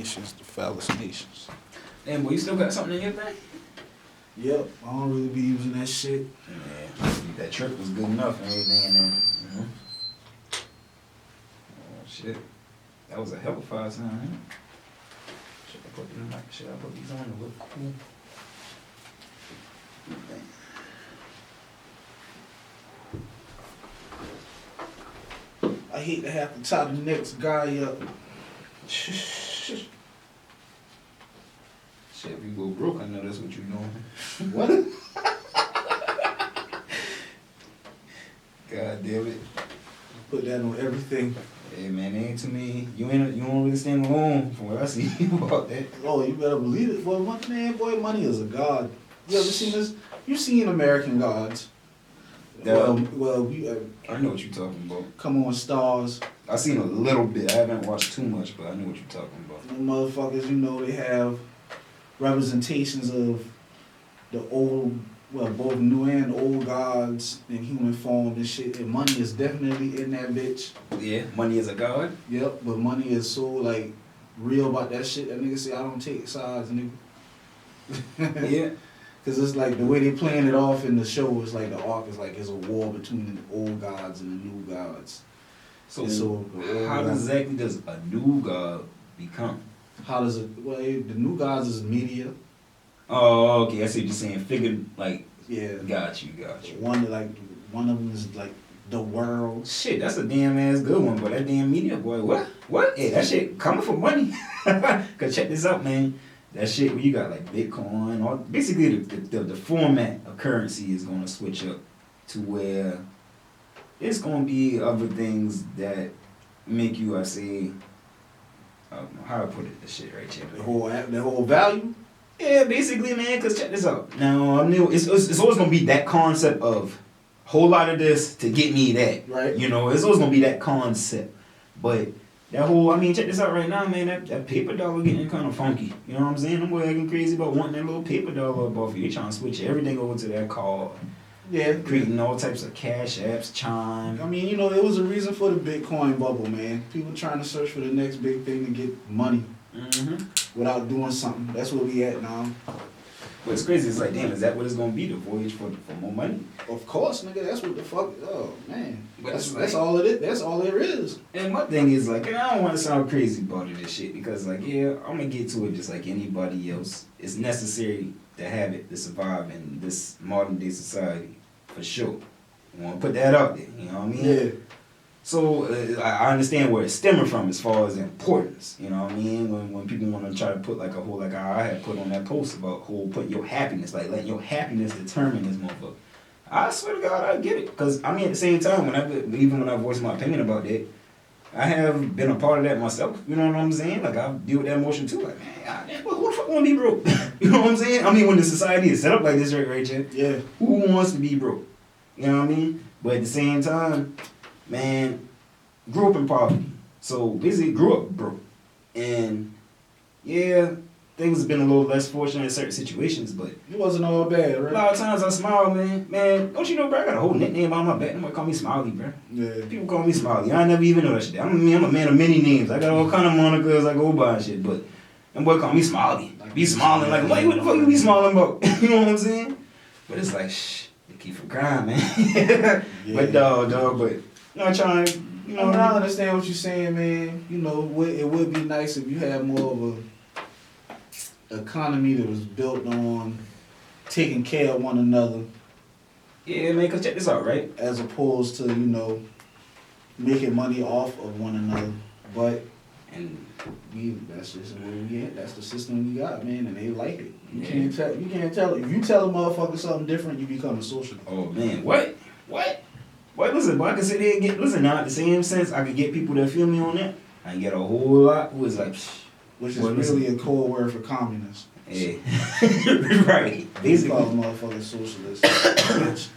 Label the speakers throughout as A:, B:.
A: nations, the foulest nations.
B: Damn, boy, you still got something in your thing?
A: Yep, I don't really be using that shit.
B: Yeah, that trip was good enough and everything, and then, you know. Oh, shit. That was a hell of a fire sound, huh? Should I put them like, should I put these on to look cool?
A: I hate to have to tie the next guy up.
B: Shit, if you go broke, I know that's what you're doing.
A: What?
B: God damn it.
A: Put that on everything.
B: Hey man, there ain't too many. You don't really stand alone from what I see about that.
A: Oh, you better believe it. Boy, money is a god. You ever seen this? You seen American Gods?
B: Yeah.
A: Well,
B: I know what you're talking about.
A: come on, Stars.
B: I seen a little bit. I haven't watched too much, but I know what you're talking about.
A: The motherfuckers, they have representations of the old, both new and old gods in human form and shit. And money is definitely in that bitch.
B: Yeah, money is a god.
A: Yep, but money is so like real about that shit. That nigga say I don't take sides, nigga.
B: Yeah.
A: Cause it's like the way they playing it off in the show is like the arc is like it's a war between the old gods and the new gods.
B: So
A: how
B: exactly does a new god become?
A: How does it? Well, the new gods is media.
B: Oh, okay. I see what you're saying. Figured like.
A: Yeah.
B: Got you.
A: One of them is like the world.
B: Shit, that's a damn ass good one, but that damn media boy, what? Hey, that shit coming for money. Cause check this out, man. That shit where you got like Bitcoin, or basically the format of currency is gonna switch up to where it's gonna be other things that make you, I don't know how I put it, this shit right here.
A: The whole value.
B: Yeah, basically, man. Cause check this out. Now I'm new. It's always gonna be that concept of whole lot of this to get me that.
A: Right.
B: You know, it's always gonna be that concept, but. That whole, check this out right now, man. That paper dollar getting kind of funky. You know what I'm saying? I'm acting crazy about wanting that little paper dollar up off you. They trying to switch everything over to that card.
A: Yeah.
B: Creating all types of cash apps, Chime.
A: It was a reason for the Bitcoin bubble, man. People trying to search for the next big thing to get money without doing something. That's where we at now.
B: But it's crazy. It's like, damn, is that what it's gonna be? The voyage for more money?
A: Of course, nigga. That's what the fuck. Oh man.
B: But
A: that's all it is. That's all there is.
B: And my thing is like, and I don't want to sound crazy about it and shit because like, yeah, I'm gonna get to it just like anybody else. It's necessary to have it to survive in this modern day society for sure. I want to put that out there. You know what I mean?
A: Yeah.
B: So I understand where it's stemming from as far as importance. You know what I mean? When people want to try to put like a whole, like I had put on that post about putting your happiness, like letting your happiness determine this motherfucker. I swear to God, I get it. Because at the same time, even when I voice my opinion about that, I have been a part of that myself. You know what I'm saying? Like I deal with that emotion too. Like, man, goddamn, who the fuck want to be broke? You know what I'm saying? When the society is set up like this right here,
A: yeah.
B: Who wants to be broke? You know what I mean? But at the same time, man, grew up in poverty. So basically grew up broke. And yeah, things have been a little less fortunate in certain situations, but
A: it wasn't all bad, right?
B: A lot of times I smile, man. Man, don't you know, bro? I got a whole nickname on my back. Nobody call me Smiley, bro.
A: Yeah.
B: People call me Smiley. I never even know that shit. I'm a man of many names. I got all kind of monikers I go by and shit, but them boy call me Smiley. Like, be smiling. Like, what the fuck you be smiling about? You know what I'm saying? But it's like, shh, they keep from crying, man. Yeah. But dog, but I'm trying,
A: I understand what you're saying, man. It would be nice if you had more of a economy that was built on taking care of one another.
B: Yeah, man, cause check this out, right?
A: As opposed to, making money off of one another. But that's just where we at. That's the system we got, man, and they like it. You can't tell. If you tell a motherfucker something different, you become a socialist.
B: Oh man, what? Boy, listen, boy, I can sit there and now in the same sense, I could get people that feel me on that. I can get a whole lot who is like,
A: which is really a code word for communist.
B: Yeah. Right.
A: They call motherfuckers socialists.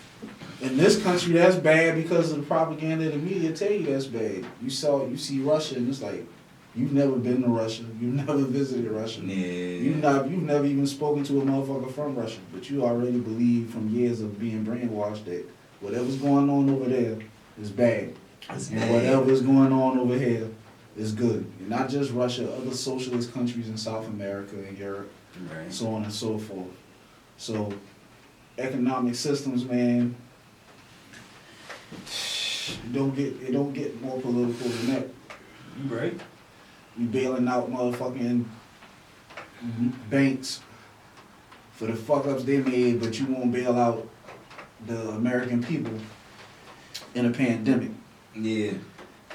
A: In this country, that's bad because of the propaganda the media tell you that's bad. You see Russia, and it's like, you've never been to Russia. You've never visited Russia.
B: Yeah.
A: You've never even spoken to a motherfucker from Russia. But you already believe from years of being brainwashed that whatever's going on over there is bad. And whatever's going on over here is good. And not just Russia, other socialist countries in South America and Europe,
B: Right.
A: so on and so forth. So, economic systems, man, it don't get more political than that.
B: You right.
A: You bailing out motherfucking banks for the fuck ups they made, but you won't bail out the American people in a pandemic.
B: Yeah.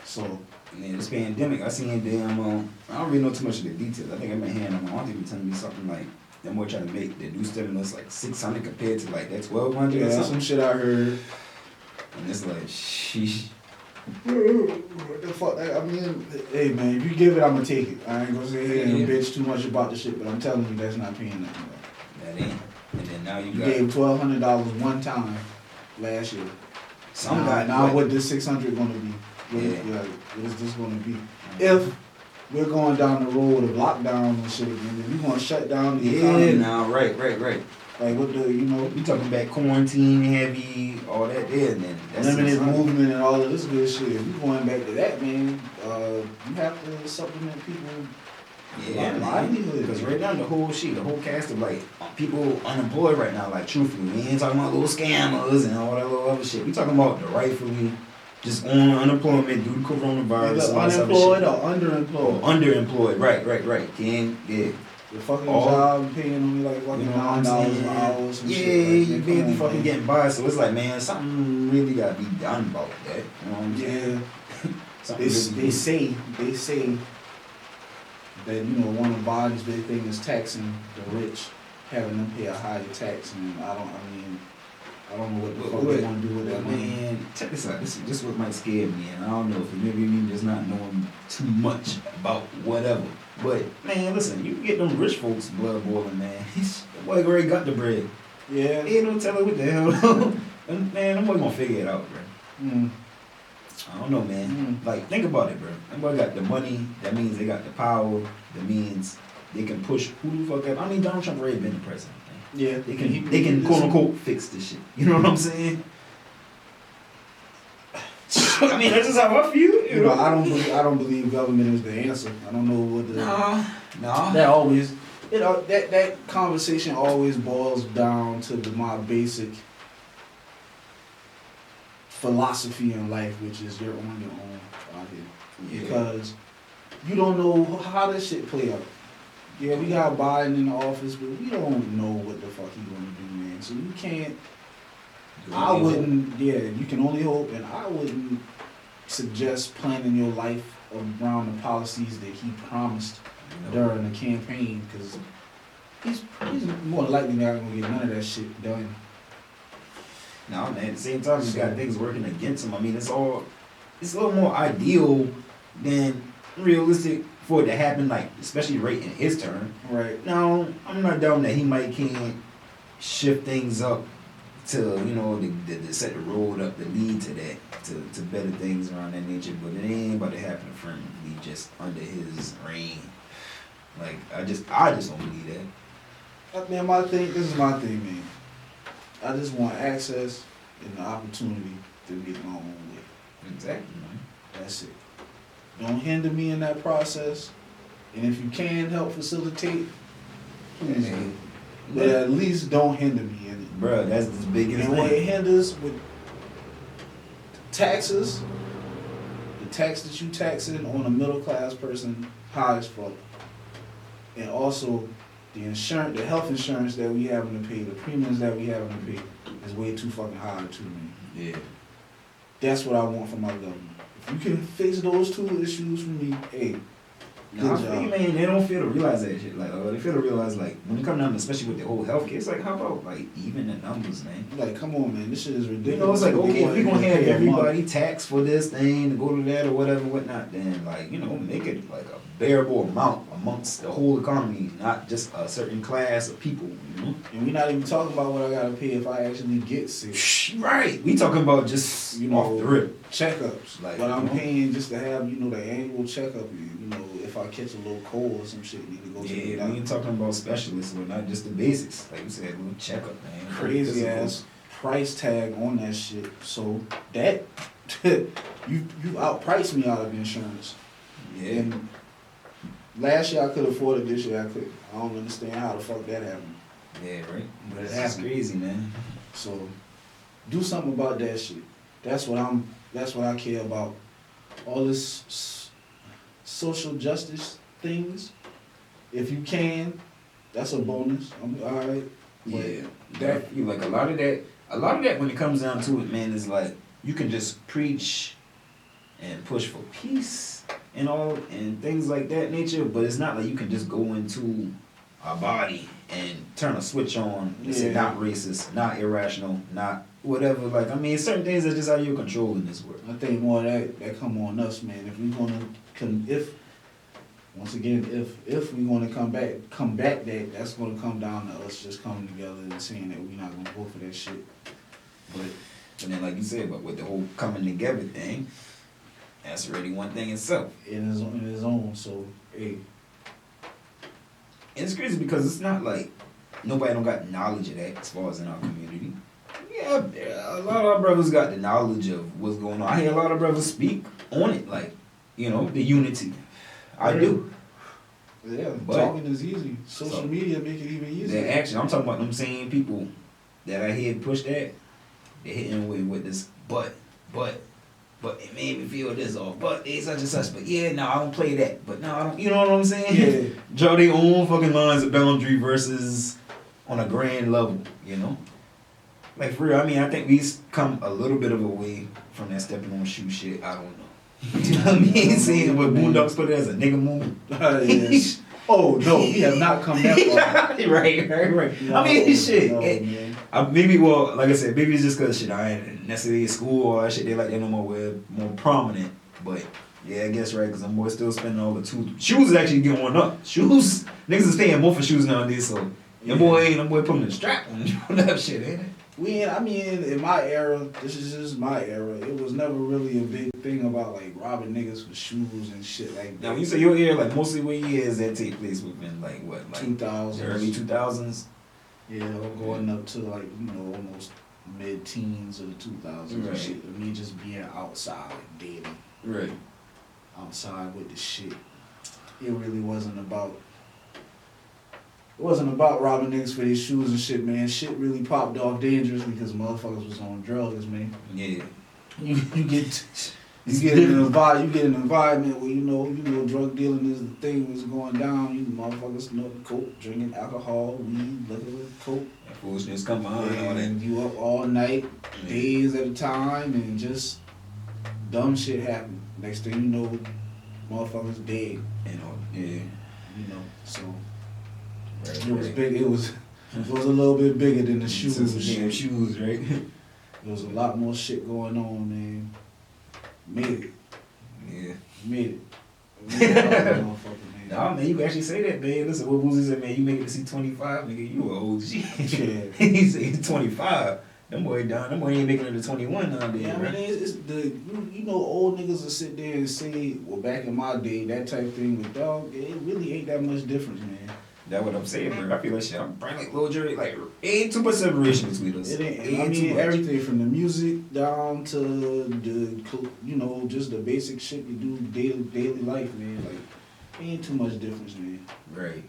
A: So,
B: Yeah, this pandemic, I seen damn, I don't really know too much of the details. I think I've been hearing them. I want people telling me something like, they're more trying to make the new stimulus like 600 compared to like that 1,200
A: yeah,
B: or
A: that's
B: something.
A: some shit I heard.
B: And it's like, sheesh.
A: What the fuck? I mean, hey man, if you give it, I'm gonna take it. I ain't gonna say hey and
B: Yeah.
A: bitch too much about the shit, but I'm telling you that's not paying nothing. Bro.
B: That ain't. And then now you
A: You
B: got
A: gave $1,200 one time last year.
B: some guy.
A: Now what this 600 gonna be? What is this gonna be? If we're going down the road of lockdown and shit again, if you gonna shut down the
B: Yeah,
A: economy,
B: nah, right.
A: like what the
B: We talking about quarantine heavy, all that there, and then that's
A: limited
B: 600.
A: movement and all of this good shit. If you going back to that, man, you have to supplement people.
B: Yeah,
A: livelihood.
B: because right now the whole cast of like people unemployed right now, like truthfully, we ain't talking about little scammers and all that little other shit. We talking about the rightfully just on unemployment due to coronavirus.
A: Either
B: and all that other
A: unemployed
B: shit.
A: or underemployed.
B: Or underemployed, right. Yeah.
A: The fucking
B: All-
A: job paying only like
B: You
A: fucking
B: know what I'm
A: $9
B: saying?
A: an hour or some
B: Yeah,
A: shit. Like,
B: you
A: man,
B: barely
A: come on,
B: fucking
A: man.
B: getting by, so it's like, man, something really gotta be done about that. You know what I'm saying?
A: Yeah.
B: Something
A: They
B: really
A: say that, you know, one of Biden's big thing is taxing the rich, having them pay a higher tax, and I don't know what the fuck they want to do with that money.
B: Man, check this out. This is what might scare me, and I don't know if it maybe me just not knowing too much about whatever. But man, listen, you get them rich folks blood boiling, man. The boy already got the bread.
A: Yeah.
B: They don't tell her what the hell. And, man, them boy gonna figure it out, bro.
A: Mm.
B: I don't know, man.
A: Mm.
B: Like, think about it, bro. Them boy got the money. That means they got the power. That means they can push who the fuck up. I mean, Donald Trump already been the president.
A: Yeah.
B: They can quote unquote fix this shit. You know what I'm saying? I mean, that's just how I feel.
A: You know, I don't believe government is the answer. I don't know what the.
B: Nah.
A: That always, you know, that conversation always boils down to my basic philosophy in life, which is you're on your own out here.
B: Yeah.
A: Because you don't know how this shit play out. Yeah, we got Biden in the office, but we don't know what the fuck he gonna do, man. So you can't. I wouldn't. Yeah, you can only hope, and I wouldn't suggest planning your life around the policies that he promised during the campaign, because he's more likely not gonna get none of that shit done.
B: No, man, at the same time, you got things working against him. I mean, it's a little more ideal than realistic for it to happen, like, especially right in his turn.
A: Right.
B: Now, I'm not doubting that he might can shift things up to, you know, to set the road up to lead to that, to better things around that nature, but it ain't about to happen permanently just under his reign. Like, I just don't believe that.
A: Man, this is my thing, man. I just want access and the opportunity to get my own way.
B: Exactly, man.
A: That's it. Don't hinder me in that process. And if you can help facilitate, please do. But at least don't hinder me in it.
B: Bruh, that's the biggest
A: And what it
B: thing.
A: hinders with taxes, the tax that you taxing on a middle class person, high as fuck. And also the insurance, the health insurance that we having to pay, the premiums that we having to pay is way too fucking high too, man.
B: Yeah.
A: That's what I want from my government. If you can fix those two issues for me, hey,
B: No, I
A: good
B: feel
A: job.
B: you, man, they don't feel to realize that shit. Like, they feel to realize, like, when it comes down to, especially with the whole healthcare, it's like, how about, like, even the numbers, man?
A: Like, come on, man, this shit is ridiculous.
B: You know, it's like, okay, if we're gonna have
A: Pay a month.
B: everybody tax for this thing, to go to that or whatever, whatnot, then, like, you know, make it, like, a bearable amount amongst the whole economy, not just a certain class of people, you know?
A: And we're not even talking about what I gotta pay if I actually get sick.
B: Right. We talking about just,
A: You know,
B: off the rip.
A: Checkups.
B: Like,
A: But I'm
B: you know?
A: paying just to have, you know, the annual checkup. You know, if I catch a little cold or some shit, need to go to the
B: Yeah, we
A: doctor.
B: ain't talking about specialists, but not just the basics. Like you said, a little checkup, man.
A: Crazy
B: Physical.
A: ass price tag on that shit. So that you outpriced me out of insurance.
B: Yeah.
A: And last year I could afford it, this year I couldn't. I don't understand how the fuck that happened.
B: Yeah, right.
A: But it
B: It's
A: happened.
B: crazy, man.
A: So do something about that shit. That's what I care about. All this social justice things. If you can, that's a bonus. I'm alright.
B: Yeah, that you like a lot of that when it comes down to it, man, is like you can just preach and push for peace and all and things like that nature, but it's not like you can just go into a body and turn a switch on and say not racist, not irrational, not whatever. Like I mean, certain things are just out of your control in this world.
A: I think more of that come on us, man. If we're gonna if we're gonna come back that's gonna come down to us just coming together and saying that we're not gonna vote for that shit.
B: But then, like you said, but with the whole coming together thing, that's already one thing itself.
A: In his own. So hey.
B: And it's crazy because it's not like nobody don't got knowledge of that as far as in our community. Yeah, a lot of our brothers got the knowledge of what's going on. I hear a lot of brothers speak on it, like, you know, the unity. I do.
A: Yeah,
B: but
A: talking is easy. Social media make it even easier.
B: The action, I'm talking about them same people that I hear push that, they're hitting with this, but it made me feel this off, but it's such and such, but yeah, no, I don't play that, but no, I don't, you know what I'm saying?
A: Yeah.
B: Draw their own fucking lines of boundary versus on a grand level, you know? Like for real, I mean, I think we've come a little bit of a way from that stepping on shoe shit, I don't know. You know what I mean? Saying what Boondocks put it as a nigga move.
A: Yes. Oh, no, we have not come that far.
B: right.
A: No,
B: I mean, shit.
A: No,
B: Maybe, well, like I said, maybe it's just because shit, I ain't necessarily in school or that shit, they like that no more, we're more prominent. But, yeah, I guess, right, because them boys still spending all the shoes is actually getting one up. Shoes, niggas is paying more for shoes nowadays, so them boy putting the strap on that shit, ain't it?
A: I mean, in my era, this is just my era, it was never really a big thing about, like, robbing niggas for shoes and shit like that.
B: Now, when you say your era, like, mostly what years that take place within, like, what, like,
A: 2000s.
B: the early 2000s?
A: Yeah, going up to, like, you know, almost mid-teens of the 2000s and shit. Of me just being outside daily.
B: Right.
A: Outside with the shit. It really wasn't about... It wasn't about robbing niggas for these shoes and shit, man. Shit really popped off dangerously because motherfuckers was on drugs, man.
B: Yeah.
A: You get in an environment where you know drug dealing is the thing that's going down. You motherfuckers know coke, drinking alcohol, weed, liquor, coke.
B: That foolishness come behind all that.
A: And you up all night, days at a time, and just dumb shit happen. Next thing you know, motherfuckers dead. You know, so.
B: Right,
A: it was big. It was a little bit bigger than the shoes.
B: Damn shoes, right?
A: There was a lot more shit going on, man. Made it.
B: Yeah.
A: Made it.
B: Nah, man, you can actually say that, man. Listen, what Boozy said, man, you make it to see 25, nigga, you an OG.
A: Yeah.
B: He said he's 25. Them boy ain't making it to 21 nowadays,
A: Yeah, I mean, it's you know, old niggas will sit there and say, well, back in my day, that type of thing, but dog, it really ain't that much difference, man.
B: That's what I'm saying, bro. I feel like shit. I'm probably like Lil Jerry. Like, ain't too much separation between us.
A: It ain't. I mean, everything from the music down to the, you know, just the basic shit you do daily life, man. Like, ain't too much difference, man.
B: Right.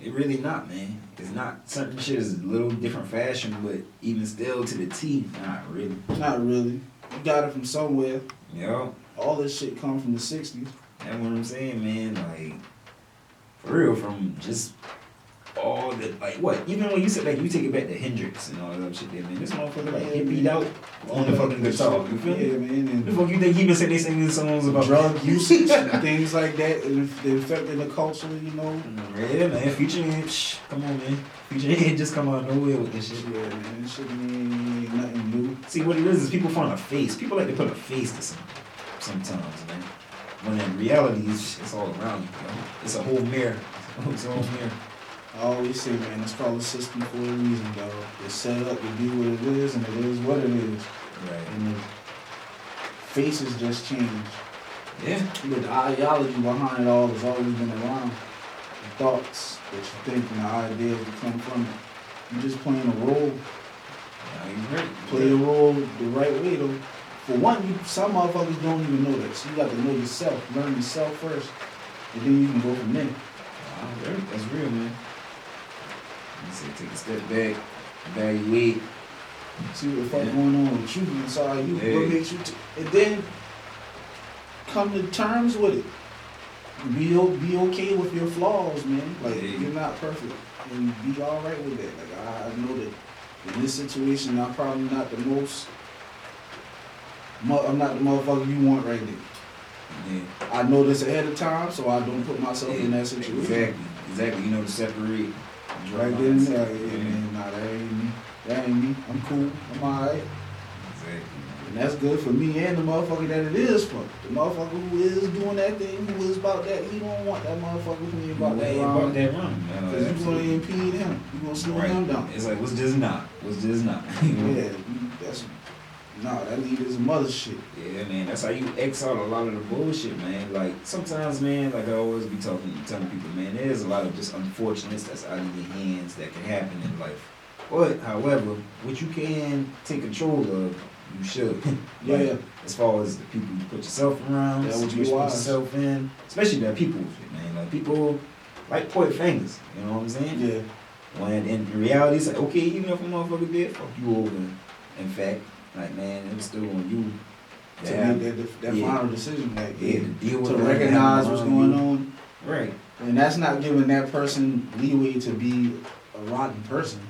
B: It really not, man. It's not. Certain shit is a little different fashion, but even still to the T, not really.
A: Not really. You got it from somewhere.
B: Yo.
A: All this shit come from the 60s.
B: That's what I'm saying, man. Like, for real, from just all the, like, what? Even when you said, like, you take it back to Hendrix and all that other shit there, man. This motherfucker, like, hippied out on the fucking guitar. You feel me?
A: Yeah, man. And
B: the fuck you think he been saying they singing songs about
A: drug usage and things like that, and the effect in the culture, you know?
B: Yeah, man. Future ain't, come on, man. Future ain't just come out of nowhere with this shit.
A: Yeah, man. This shit ain't nothing new.
B: See, what it is people find a face. People like to put a face to something sometimes, man. When in reality, it's all around you, know? It's a whole mirror. It's a whole mirror.
A: I always say, man, it's called a system for a reason, dog. It's set up to be what it is, and it is what it is.
B: Right.
A: And the faces just change.
B: Yeah.
A: But the ideology behind it all has always been around. The thoughts that you think and the ideas that come from it. You're just playing a role.
B: Yeah, you're right.
A: Play the role the right way, though. for one, some motherfuckers don't even know that. So you got to know yourself, learn yourself first, and then you can go from there.
B: Wow, that's real, man. You say take a step back, evaluate.
A: See what the fuck going on with you inside you.
B: Yeah.
A: What makes you, and then come to terms with it. Be okay with your flaws, man. Like, you're not perfect, and be all right with that. Like, I know that in this situation, I'm probably not the most. I'm not the motherfucker you want right now.
B: Yeah.
A: I know this ahead of time, so I don't put myself in that situation.
B: Exactly. You know to separate.
A: Right then and there, man. Nah, that ain't me. That ain't me. I'm cool. I'm alright.
B: Exactly.
A: And that's good for me and the motherfucker that it is for. The motherfucker who is doing that thing, who is about that, he don't want that motherfucker who ain't about that wrong. Because you gonna impede him. You gonna slow him down.
B: It's like, what's just not?
A: Yeah, that's, nah, that lead is a mother shit.
B: Yeah, man, that's how you X out a lot of the bullshit, man. Like, sometimes, man, like I always be telling people, man, there's a lot of just unfortunates that's out of your hands that can happen in life. But, however, what you can take control of, you should.
A: Yeah.
B: As far as the people you put yourself around,
A: That
B: the
A: would be
B: situation you put
A: wise.
B: yourself in, especially the people with it, man. Like, people like point fingers, you know what I'm saying?
A: Yeah.
B: When in reality, it's like, okay, even if a motherfucker did fuck you over, in fact, like, man, it was still on you
A: To make that final decision, like,
B: to deal with
A: to
B: that,
A: recognize what's going on.
B: Right.
A: And that's not giving that person leeway to be a rotten person.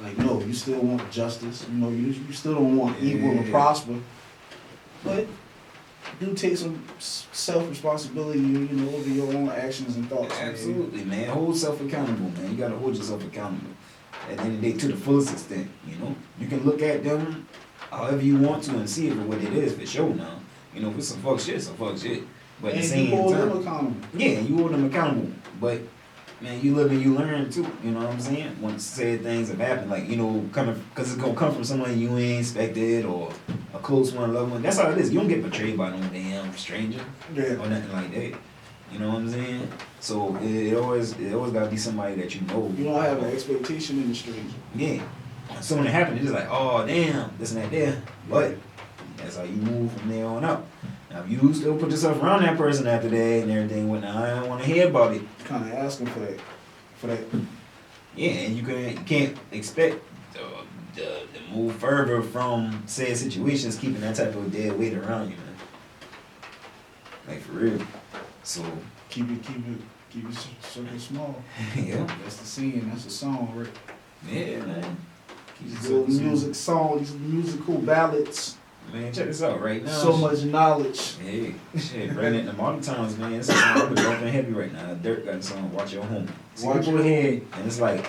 A: Like, no, you still want justice. You know, you still don't want evil to prosper. But do take some self-responsibility, you know, over your own actions and thoughts.
B: Absolutely, man. Hold self accountable, man. You gotta hold yourself accountable. At the end of the day, to the fullest extent, you know. You can look at them however you want to and see it for what it is for sure now. You know, if it's some fuck shit, But at the same
A: you hold
B: time,
A: them accountable.
B: Yeah, you hold them accountable. But man, you live and you learn too. You know what I'm saying? Once said things have happened, like, you know, because it's gonna come from someone you ain't expected or a close one, loved one. That's how it is. You don't get betrayed by no damn stranger or nothing like that. You know what I'm saying? So it always gotta be somebody that you know.
A: You don't have an expectation in the stranger.
B: Yeah. So when it happened, it's just like, oh damn, this and that there. But that's how you move from there on out. Now if you still put yourself around that person after that and everything went, I don't want to hear about it.
A: Kind of asking for that.
B: Yeah, and you can't expect to move further from said situations, keeping that type of dead weight around you, man. Like for real. So
A: keep it circle small.
B: Yeah.
A: That's the scene. That's the song, right?
B: Yeah, man.
A: These little music songs, these musical ballads.
B: Man, check this out right now.
A: So much knowledge.
B: Hey, shit, right in the modern times, man. This is song really bumping heavy right now. Dirt got the song "Watch Your Homie." So
A: Watch
B: people
A: Your
B: hear it, and it's like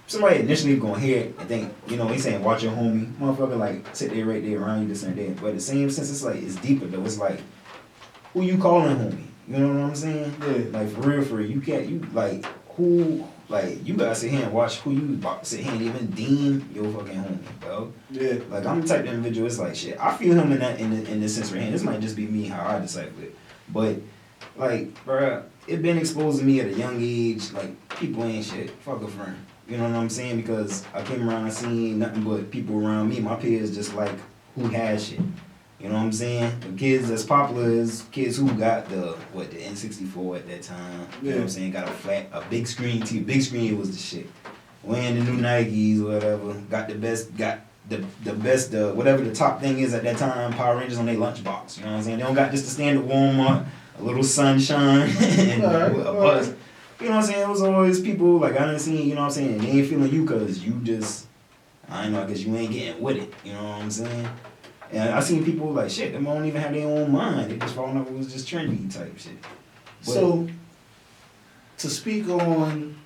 B: somebody initially gonna hear it and think, you know, he's saying "Watch Your Homie," motherfucker, like sit there right there around you, this and that. But the same sense, it's like it's deeper though. It's like who you calling homie? You know what I'm saying?
A: Yeah.
B: Like for real, you can't like who. Like, you gotta sit here and watch who you about to sit here and even deem your fucking homie, bro.
A: Yeah.
B: Like, I'm the type of individual, it's like, shit, I feel him in the sense right here. This might just be me, how I decipher it. But, like, bruh, it been exposed to me at a young age, like, people ain't shit. Fuck a friend. You know what I'm saying? Because I came around and seen nothing but people around me, my peers, just like, who has shit. You know what I'm saying? The kids that's popular is kids who got the N64 at that time. You know what I'm saying? Got a big screen TV. Big screen was the shit. Wearing the new Nikes or whatever. Got the best, whatever the top thing is at that time, Power Rangers on their lunchbox. You know what I'm saying? They don't got just the standard Walmart, a little sunshine, and a buzz. You know what I'm saying? It was always people, like, I done seen, you know what I'm saying? They ain't feeling you because you just, I don't know, I guess you ain't getting with it. You know what I'm saying? And I seen people like, shit, them don't even have their own mind. They just falling up, it was just trendy type shit. But,
A: so, to speak on,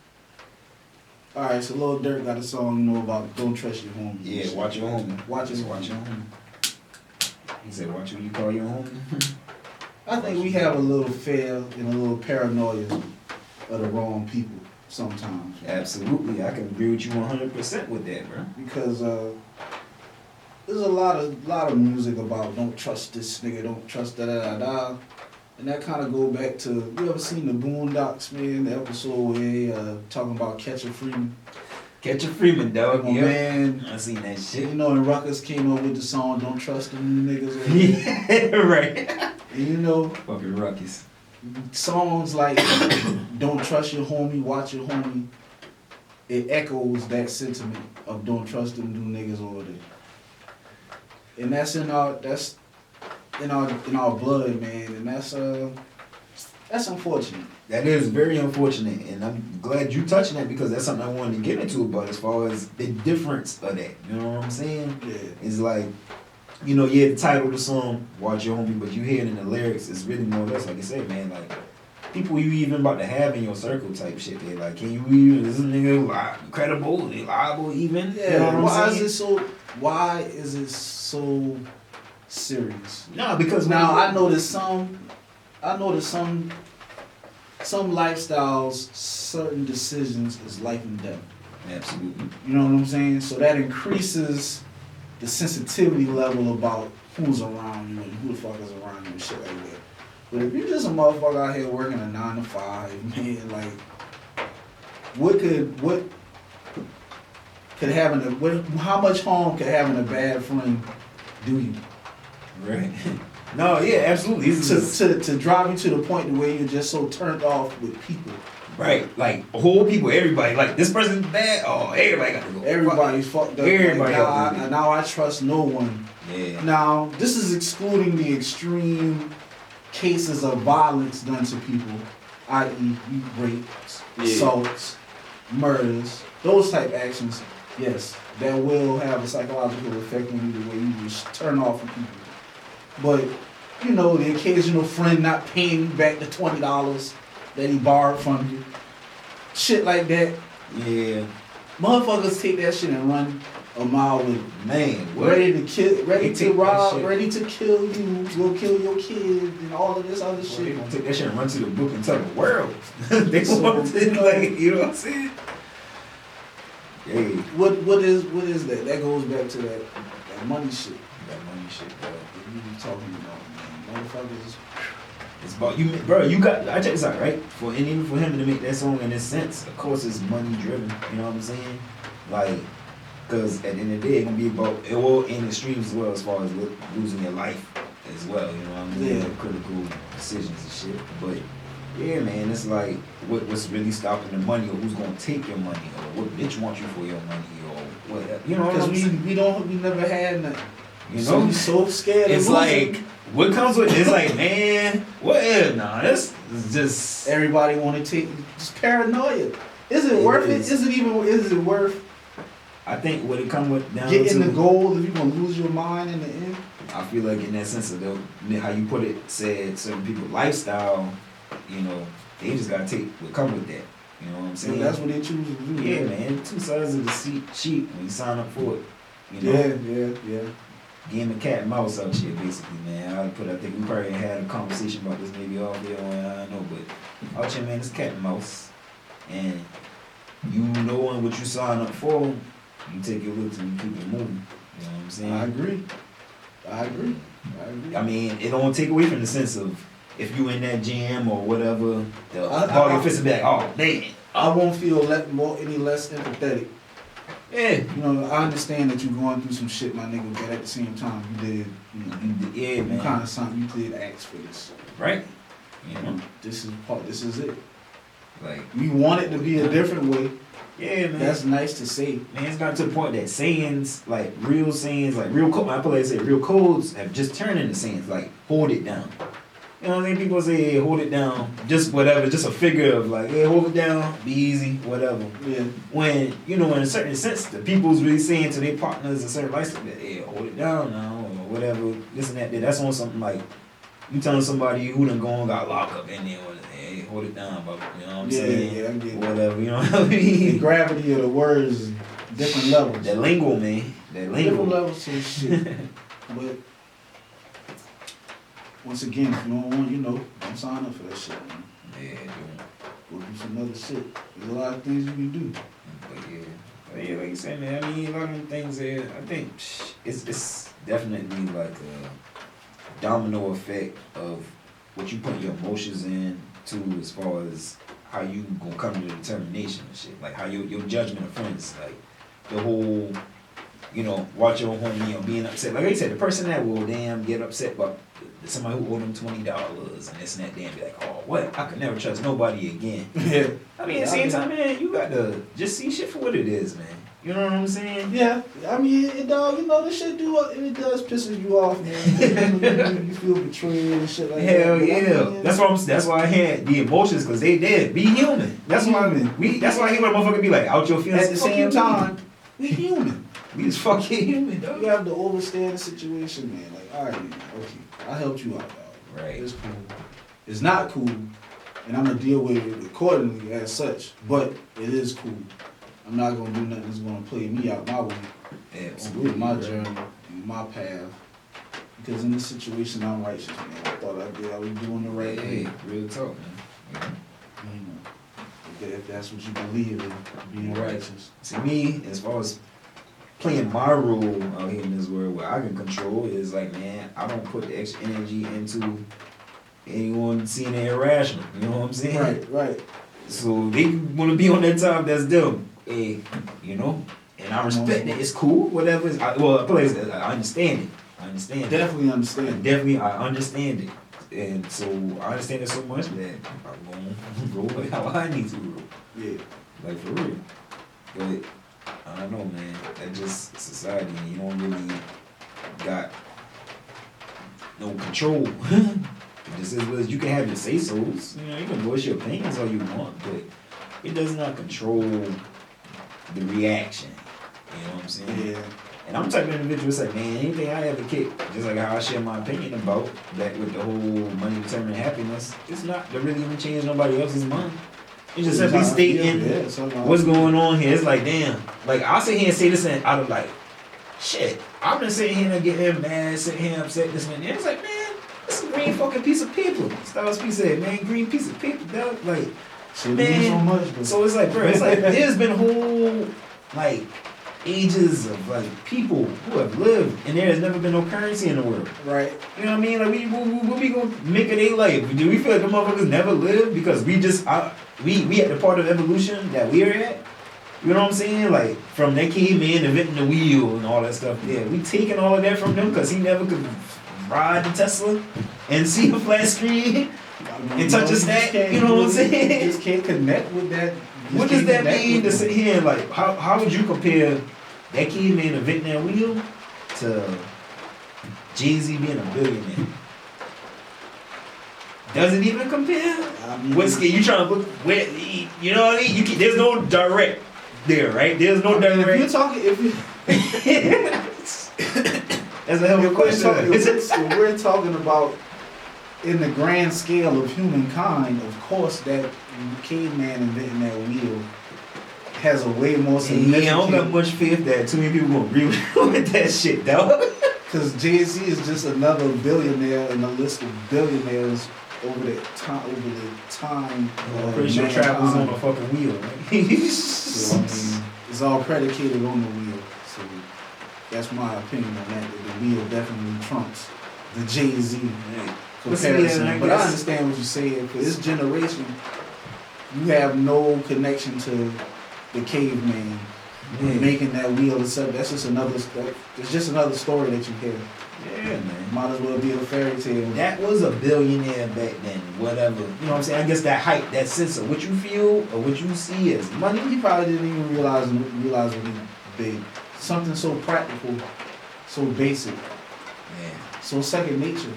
A: alright, so Lil Durk got a song, you know, about don't trust your homies.
B: Yeah, watch your homie.
A: Watch your
B: homie. He said, watch who you call your homie.
A: I think we have a little fear and a little paranoia of the wrong people sometimes.
B: Absolutely, I can agree with you 100% with that, bro.
A: Because there's a lot of music about don't trust this nigga, don't trust da da da da, and that kind of go back to, you ever seen the Boondocks, man? The episode where they talking about Catcher Freeman.
B: Catch a Freeman, dog.
A: Oh, man.
B: I seen that shit.
A: You know, and Ruckus came up with the song "Don't Trust Them Niggas." Over there.
B: Yeah, right.
A: And you know,
B: Fucking Ruckus.
A: songs like "Don't Trust Your Homie, Watch Your Homie," it echoes that sentiment of "Don't trust them new niggas over there," and that's in our blood, man, and that's unfortunate.
B: That is very unfortunate, and I'm glad you touching that because that's something I wanted to get into about as far as the difference of that. You know what I'm saying?
A: Yeah.
B: It's like, you know, yeah, the title of the song, Watch Your Homie, but you hear it in the lyrics, it's really more or less like you said, man, like, people you even about to have in your circle type shit. They like, can you even, is this nigga credible? They liable even?
A: Yeah.
B: You know what
A: Why
B: I'm saying?
A: is it so serious?
B: No, because
A: Now I know that some lifestyles, certain decisions is life and death.
B: Absolutely.
A: You know what I'm saying? So that increases the sensitivity level about who's around you and who the fuck is around you and shit like that. But if you're just a motherfucker out here working a 9 to 5, man, like, how much harm could having a bad friend do you?
B: Right. No, yeah, absolutely.
A: To drive you to the point to where you're just so turned off with people.
B: Right, like whole people, everybody, like this person's bad. Oh, everybody got to go.
A: Everybody's fucked up.
B: Everybody
A: like, now I trust no one.
B: Yeah.
A: Now this is excluding the extreme cases of violence done to people, i.e., rapes, assaults, murders, those type actions. Yes, that will have a psychological effect on you the way you just turn off from people. But you know, the occasional friend not paying you back the $20 that he borrowed from you, shit like that.
B: Yeah.
A: Motherfuckers take that shit and run a mile with it.
B: Man, what?
A: Ready to kill, ready to rob,
B: shit.
A: ready to kill you, go kill your kid, and all of this other
B: They
A: shit.
B: gonna take that shit and run to the book and tell the world. They
A: So,
B: want to,
A: you know,
B: like, you know what I'm saying? Hey,
A: What is that? That goes back to that money shit
B: that money shit, bro.
A: that you be talking about, man. Motherfuckers.
B: It's about you, bro. You got. I check this out, right? And even for him to make that song in this sense, of course, it's money driven. You know what I'm saying? Like, cause at the end of the day, it's gonna be about it will in extremes as well, as far as losing your life as well. You know what I mean?
A: Yeah.
B: Critical decisions and shit. But yeah, man, it's like what's really stopping the money, or who's gonna take your money, or what bitch wants you for your money, or whatever. You know what I'm
A: Because
B: saying?
A: we never had nothing.
B: You
A: So
B: know?
A: we so scared.
B: It's
A: of losing.
B: like what comes with it's like, man, what if this is just
A: Everybody want to take. It's paranoia. Is it
B: It
A: worth
B: is.
A: it? Is it worth
B: I think what it come with down
A: getting
B: to
A: the goal if you're gonna lose your mind in the end?
B: I feel like in that sense of how you put it, said certain people lifestyle, you know, they just gotta take what come with that. You know what I'm
A: So
B: saying?
A: that's what they choose to do.
B: Yeah, man. Two sides of the sheet when you sign up for it. You know?
A: Yeah.
B: Game of cat and mouse out here, basically, man. I think we probably had a conversation about this maybe off there, I don't know, but out here, man, it's cat and mouse. And you knowing what you sign up for, you take your looks and you keep it moving. You know what I'm saying?
A: I agree.
B: I mean, it don't take away from the sense of if you in that jam or whatever, the
A: I-
B: ball your fist will be like, oh, damn.
A: I won't feel any less empathetic.
B: Yeah.
A: You know, I understand that you're going through some shit, my nigga, but at the same time, you did,
B: Yeah,
A: you
B: man.
A: kind of something, you did ask for this.
B: Right? You know?
A: This is it.
B: Like,
A: We want it to be a different way.
B: yeah, man.
A: That's nice to say.
B: Man, it's gotten to the point that sayings, like real code, I feel like I say real codes have just turned into sayings, like, hold it down. You know what I mean? People say, hey, hold it down, just whatever, just a figure of like, hey, hold it down, be easy, whatever.
A: Yeah.
B: When, you know, in a certain sense, the people's really saying to their partners a certain lifestyle that, hey, hold it down now, or whatever, this and that. That's on something like, you telling somebody who done gone got locked up in there, or, hey, hold it down, but you know what I'm saying?
A: Yeah, I get it.
B: Whatever, you know what I
A: The
B: mean?
A: gravity of the words is different levels.
B: That lingo, man. That lingo.
A: Different levels to shit. But once again, if you don't want, don't sign up for that shit, man.
B: Yeah, dude.
A: Go do some other shit. There's a lot of things you can do.
B: But yeah, like you said, man, I mean, a lot of them things there, I think it's definitely like a domino effect of what you put your emotions in to as far as how you gonna come to the determination and shit. Like how your judgment of friends, like the whole, you know, watch your homie or being upset. Like I said, the person that will damn get upset about somebody who owed them $20 and this and that, damn be like, oh what? I could never trust nobody again.
A: Yeah.
B: I mean, at the same time, man, you got to just see shit for what it is, man. You know what I'm saying?
A: Yeah, I mean, it dog, you know, this shit it does pisses you off, man. You feel betrayed and shit like
B: Hell
A: that.
B: yeah.
A: I mean,
B: That's why I had the emotions, cause they did. Be human. That's why I hear what a motherfucker be like, out your feelings.
A: at the same time, we human.
B: We just fucking human, dog.
A: You have to understand the situation, man. Like, all right, man, okay, I helped you out, dog.
B: Right.
A: It's cool. It's not cool, and I'm gonna deal with it accordingly as such. But it is cool. I'm not gonna do nothing that's gonna play me out my way, with my journey, my path. Because in this situation, I'm righteous, man. I thought I was doing the right thing.
B: Real talk, man.
A: You know, if that's what you believe in, being righteous.
B: See, me, as far as playing my role out here in this world where I can control is like, man, I don't put the extra energy into anyone seeing it irrational. You know what I'm saying?
A: Right.
B: So they want to be on that time, that's them. Hey, you know? And I respect it. It's cool, whatever. I understand it. I understand it.
A: Definitely understand.
B: I understand it. And so I understand it so much that I'm going to roll how I need to roll.
A: Yeah.
B: Like for real. But I don't know, man. That's just society. You don't really got no control. This is what you can have your say-sos. You know, you can voice your opinions all you want, but it does not control the reaction. You know what I'm saying?
A: Yeah.
B: And I'm the type of individual that's like, man, anything I ever kick, just like how I share my opinion about that with the whole money determining happiness, it's not to really even change nobody else's mind. It's just simply stating what's going on here. It's like, damn. Like, I'll sit here and say this and out of like, shit, I've been sitting here and getting mad, sitting here upset, this and that. It's like, man, it's a green fucking piece of paper. Styles P said, man, green piece of paper, dog. Like, man.
A: So much, bro.
B: So it's like, bro, it's like, there's been whole, like, ages of like people who have lived and there has never been no currency in the world.
A: Right.
B: You know what I mean? Like what we gonna make of their life? Do we feel like the motherfuckers never lived because we just we at the part of evolution that we're at? You know what I'm saying? Like from that caveman inventing the wheel and all that stuff. Yeah, we taking all of that from them because he never could ride the Tesla and see a flat screen and touch a stack. You know what I'm saying?
A: You just can't connect with that.
B: What does that mean to sit here and like, how would you compare that kid man inventing that wheel to Jay-Z being a billionaire? Does it even compare?
A: I mean,
B: What scale you trying to look where, you know what I mean? There's no direct there, right? There's no direct.
A: If you're talking,
B: That's a hell of a question.
A: If we're talking about in the grand scale of humankind, of course that caveman inventing that wheel has a way more significant.
B: Yeah, I don't got much faith that too many people gonna agree with that shit, dog.
A: Because Jay-Z is just another billionaire in the list of billionaires over the time.
B: I'm pretty sure travels on a fucking wheel, right?
A: So I mean, it's all predicated on the wheel. So that's my opinion on that. The wheel definitely trumps the Jay-Z comparison. But I understand what you're saying. For this generation, you have no connection to the caveman making that wheel itself. That's just another. It's just another story that you hear.
B: Yeah, man.
A: Might as well be a fairy tale.
B: That was a billionaire back then, whatever. You know what I'm saying? I guess that hype, that sense of what you feel or what you see as money.
A: He probably didn't even realize what he did. Something so practical, so basic, so second nature.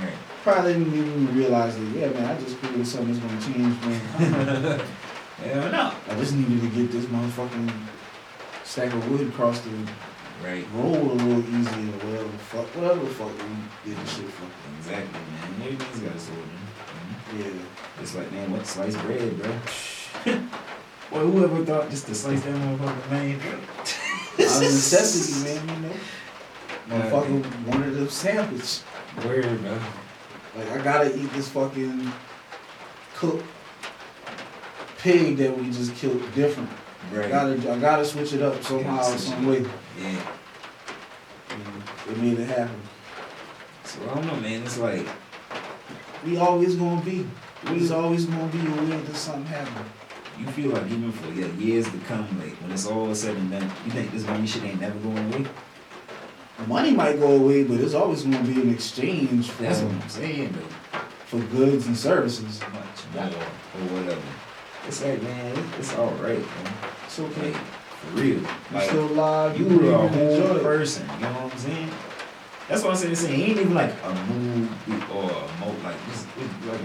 B: Right.
A: Probably didn't even realize that. Yeah, man, I just created something that's gonna change, man.
B: Hell no.
A: I just needed to get this motherfucking stack of wood across the road a little easier, or whatever the fuck we did the shit for.
B: Exactly, man. Everything's got a sword, man.
A: Yeah.
B: It's like, man, what sliced bread, bro? Boy, whoever thought just to slice that motherfucking man, bro?
A: Out of necessity, man, you know. Motherfucker wanted a sandwich.
B: Word, bro.
A: Like, I gotta eat this fucking cooked pig that we just killed different.
B: Right.
A: I gotta switch it up somehow, some way.
B: Yeah.
A: And it made it happen.
B: So I don't know, man. It's like
A: we always gonna be. It's always gonna be a way that something happen.
B: You feel like even for years to come, like when it's all said and done, you think this money shit ain't never going away?
A: Money might go away, but it's always gonna be an exchange for
B: That's what I'm saying, though.
A: for goods and services.
B: Much more or whatever. It's like, man, it's all right, man.
A: It's okay.
B: Like, for real.
A: You
B: Like,
A: still alive.
B: you
A: breathe,
B: are a
A: and enjoy
B: whole
A: it.
B: person. You know what I'm saying? That's what I'm saying. It ain't even like a move or like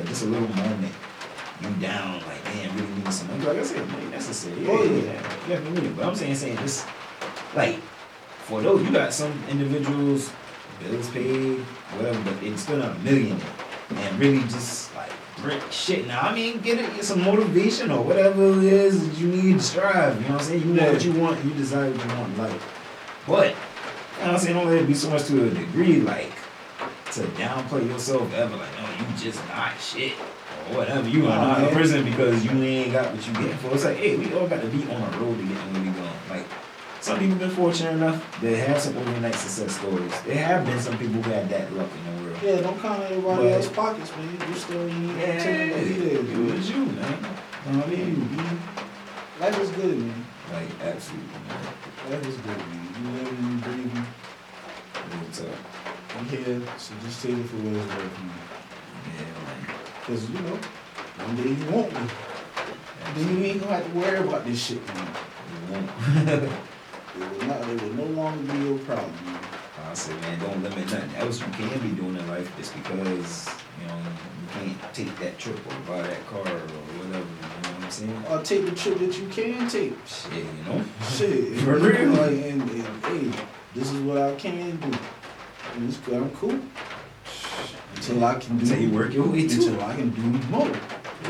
B: just a little moment. You down, like, man, really need some money. Like I said, money necessary. Yeah. Definitely need it. But I'm saying this, like, for those, you got some individuals, bills paid, whatever, but it's still not a millionaire. And really just, like, brick shit. Now, I mean, get some motivation or whatever it is that you need to strive. You know what I'm saying? You want what you want, you desire what you want in life. But, you know what I'm saying? Don't let it be so much to a degree, like, to downplay yourself ever. Like, no, you just not shit. Or whatever. You are not a person because you ain't got what you getting for. It's like, hey, we all got to be on a road to get where we going. Like, some people been fortunate enough. They have some overnight success stories. There have been some people who had that luck in the world.
A: Yeah, don't count everybody else's pockets, man. You still need to take what it is.
B: It was you, man. You know what I mean?
A: Life is good, man.
B: Like, absolutely, man.
A: Life is good, man. You living, you breathing.
B: What's up?
A: I'm here, so just take it for what it's worth, man.
B: Yeah, man.
A: Because, you know, one day you won't be. Then you ain't gonna have to worry about this shit, man.
B: You won't.
A: It will no longer be your problem, man.
B: I said, man, don't limit nothing else you can be doing in life just because, you know, you can't take that trip or buy that car or whatever, you know what I'm saying?
A: Or take the trip that you can take.
B: Shit, you know?
A: Shit.
B: For real.
A: Like, and hey, this is what I can do. And it's good, I'm cool. Until I can do
B: Until you work your way to
A: until
B: it.
A: I can do more.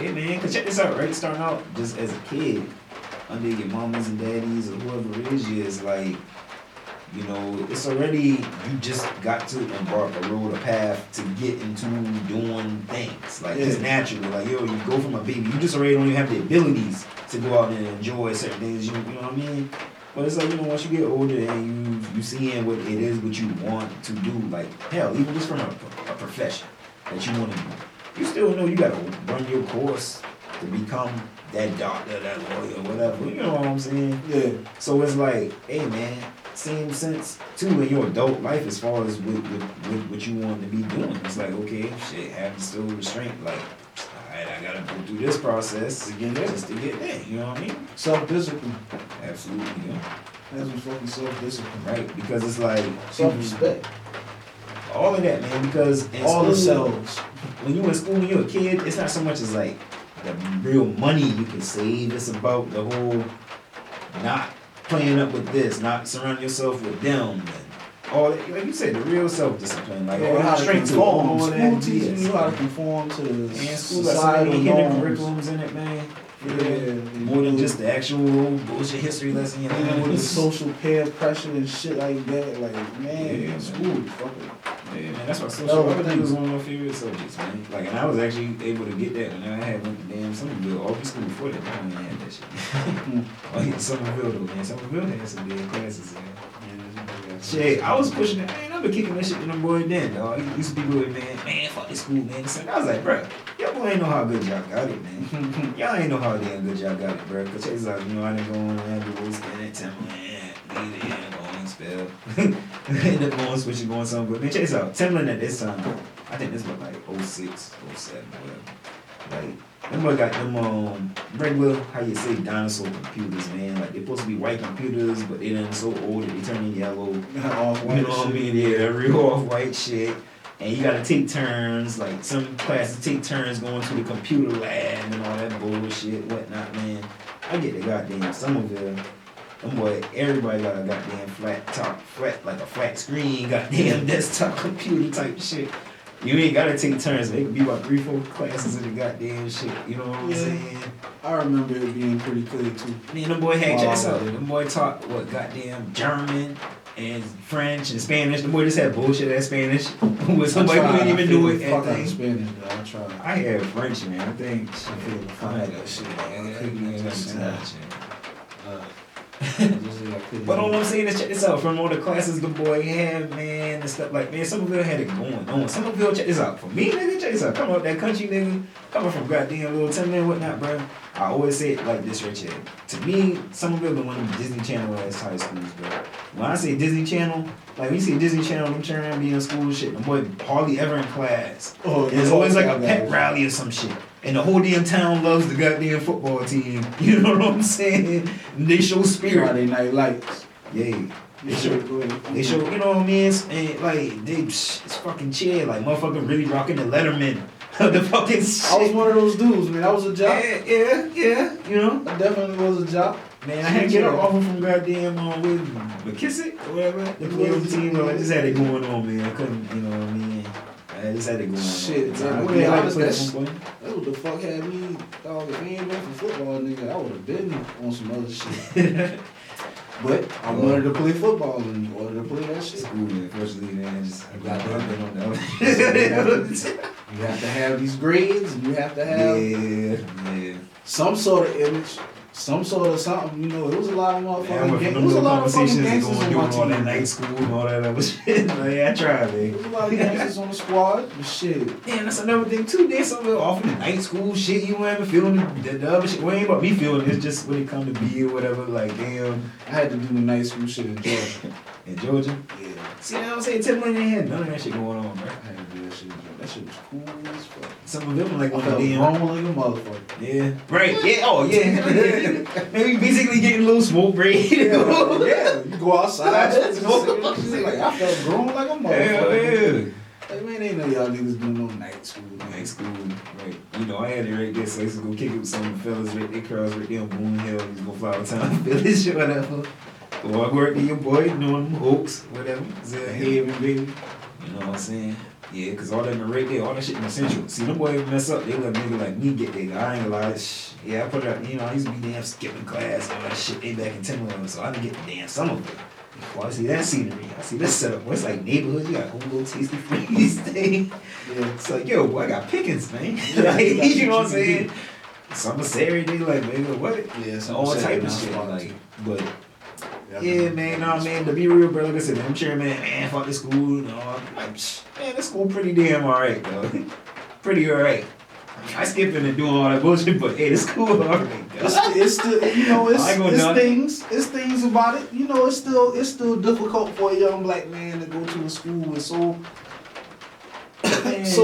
B: Yeah, man, cause check this out, right? Starting out just as a kid, under your mamas and daddies or whoever it is, you is like, you know, it's already, you just got to embark a road, a path to get into doing things. Like, just naturally. Like, yo, you go from a baby, you just already don't even have the abilities to go out and enjoy certain things, you know what I mean? But it's like, you know, once you get older and you seeing what it is, what you want to do, like, hell, even just from a profession that you want to do, you still know you got to run your course to become that doctor, that lawyer, whatever. You know what I'm saying?
A: Yeah.
B: So it's like, hey, man, same sense, too, in your adult life as far as with what you want to be doing. It's like, okay, shit, having still restraint, like, alright, I got to go through this process
A: To get there.
B: just to get there. You know what I mean?
A: Self-discipline.
B: Absolutely, yeah.
A: That's some fucking self-discipline.
B: Right, because it's like
A: Self-respect.
B: all of that, man. Because in
A: All the
B: school,
A: selves.
B: when you in school, when you're a kid, it's not so much as like the real money you can save. It's about the whole not playing up with this, not surrounding yourself with them, and all that. Like you said, the real self-discipline, like all
A: how
B: that
A: to
B: straight to
A: conform.
B: all
A: School
B: that.
A: teaching you how to
B: man.
A: conform to the
B: And school got so
A: societal
B: many hidden
A: norms.
B: curriculums in it, man.
A: Yeah,
B: More than just the actual bullshit history lesson. You know,
A: with the social peer pressure and shit like that. Like, man,
B: Yeah,
A: school is fucking.
B: Yeah, man, that's why social work was one of my favorite subjects, man. Like, and I was actually able to get that when I had went to damn Somerville. All school before that, I didn't have that shit. Oh, yeah, Somerville though, man. Somerville had some damn classes, man. Shit, I was pushing it, man. I've been kicking that shit to them boys then, dog. Used to be good, man, fuck this school, man. So I was like, bro, y'all boy ain't know how good y'all got it, man. Y'all ain't know how damn good y'all got it, bro. Cause check this out, you know, I didn't go on and have the way scan that Timberland, leave it in, going spell. End up going switching, going something good. Man, check this out, Timberland at this time, I think this was like 06, 07, whatever. Like, them boy got them regular, how you say, dinosaur computers, man. Like, they supposed to be white computers, but they done so old that they turning yellow.
A: Off-white
B: You know what I mean? Yeah, real off-white shit. And you gotta take turns, like some classes take turns going to the computer lab and all that bullshit, whatnot, man. I get the goddamn Somerville. Them boy, everybody got a goddamn flat, like a flat screen, goddamn desktop computer type shit. You ain't gotta take turns. They could be about 3-4 classes in the goddamn shit. You know what I'm saying?
A: I remember it being pretty clear too.
B: Man, them boy had check out. Them boy taught what goddamn German and French and Spanish. The boy just had bullshit at Spanish. With somebody who didn't even do it.
A: Fuck out of Spanish, though. I tried.
B: I had French, man. I think
A: I feel the fuck out of that shit. I couldn't even understand.
B: But all I'm saying is check this out. From all the classes the boy had, man, and stuff like, man, Somerville had it going on. Somerville, check this out. For me, nigga, check this out. Coming up that country, nigga, coming from goddamn little Timberland and whatnot, bro. I always say it like this right here. To me, Somerville been one of the Disney Channel ass high schools, bro. When I say Disney Channel, like when you see Disney Channel, them turn around being in school and shit, the boy hardly ever in class.
A: Oh,
B: There's always like a pep rally or some shit. And the whole damn town loves the goddamn football team. You know what I'm saying? And they show spirit.
A: Friday Night Lights.
B: Yeah. They show, you know what I mean? And like, it's fucking chill. Like, motherfucker really rocking the Letterman. The fucking shit.
A: I was one of those dudes, man. That was a job.
B: Yeah, you know?
A: That definitely was a job.
B: Man, I had to get an offer from goddamn, with McKissick or whatever. The playoff team, I just had it going on, man. I couldn't, you know what I mean? I just had it going on.
A: Shit, man.
B: What
A: That's what the fuck had me, dog. If he ain't been for football, nigga, I would have been on some other shit. But I wanted to play football in order to play that shit.
B: School, unfortunately, man, just got been on that.
A: You have to have these grades, and you have to have some sort of image, some sort of something. You know, it was a lot of motherfucking games. It was a lot of fucking gangsters on my team.
B: All that night school and all that other shit. Like, I tried, man.
A: There was a lot of gangsters on the squad. But shit.
B: Damn, that's another thing too. There's something off in the night school shit. You ain't feeling the other shit. Well, ain't about me feeling. It's just when it come to be or whatever. Like, damn.
A: I had to do the night school shit in Georgia.
B: In Georgia?
A: Yeah.
B: See what I'm saying? Timberland ain't had none of that shit going on, bro.
A: I had to do that shit in Georgia. That shit was cool as fuck.
B: Some of them like
A: I
B: one of
A: felt
B: them.
A: grown like a motherfucker.
B: Yeah. Right. Yeah. Oh, yeah. Man, we basically getting a little smoke break.
A: Yeah. You go outside. Like, I felt grown like a motherfucker.
B: Yeah.
A: Like, man, ain't no y'all niggas doing no night school.
B: Night school, right. You know, I had it right there, so I used to go kick it with some of the fellas right there, crowds right there on Boone Hill. We used to go fly out town, village, whatever. Go out work to your boy, doing them hooks, whatever.
A: Heavy, baby.
B: You know what I'm saying? Yeah, because all that right there, all that shit in the central. See, them boys mess up, they let nigga like me get there. I ain't gonna lie, yeah, I put it out, you know, I used to be damn skipping class and all that shit, they back in Timberland, so I didn't get the damn some of it. Well, I see that scenery. I see this setup. Well, it's like neighborhood. You got whole little tasty freeze thing. Yeah. It's like, yo, boy, I got pickings, man. Like, you know what I'm saying? Some Saturday, they like, man, what?
A: Yeah, some
B: all type of shit. Like, but yeah, man, nah, man. To be real, bro, like I said, I'm sure, man, fuck this school. You know, I'm like, man, this school pretty damn alright, though. Pretty alright. I skipping and doing all that bullshit, but hey, it's cool, alright.
A: It's still, you know, it's things about it. You know, it's still difficult for a young black man to go to a school with so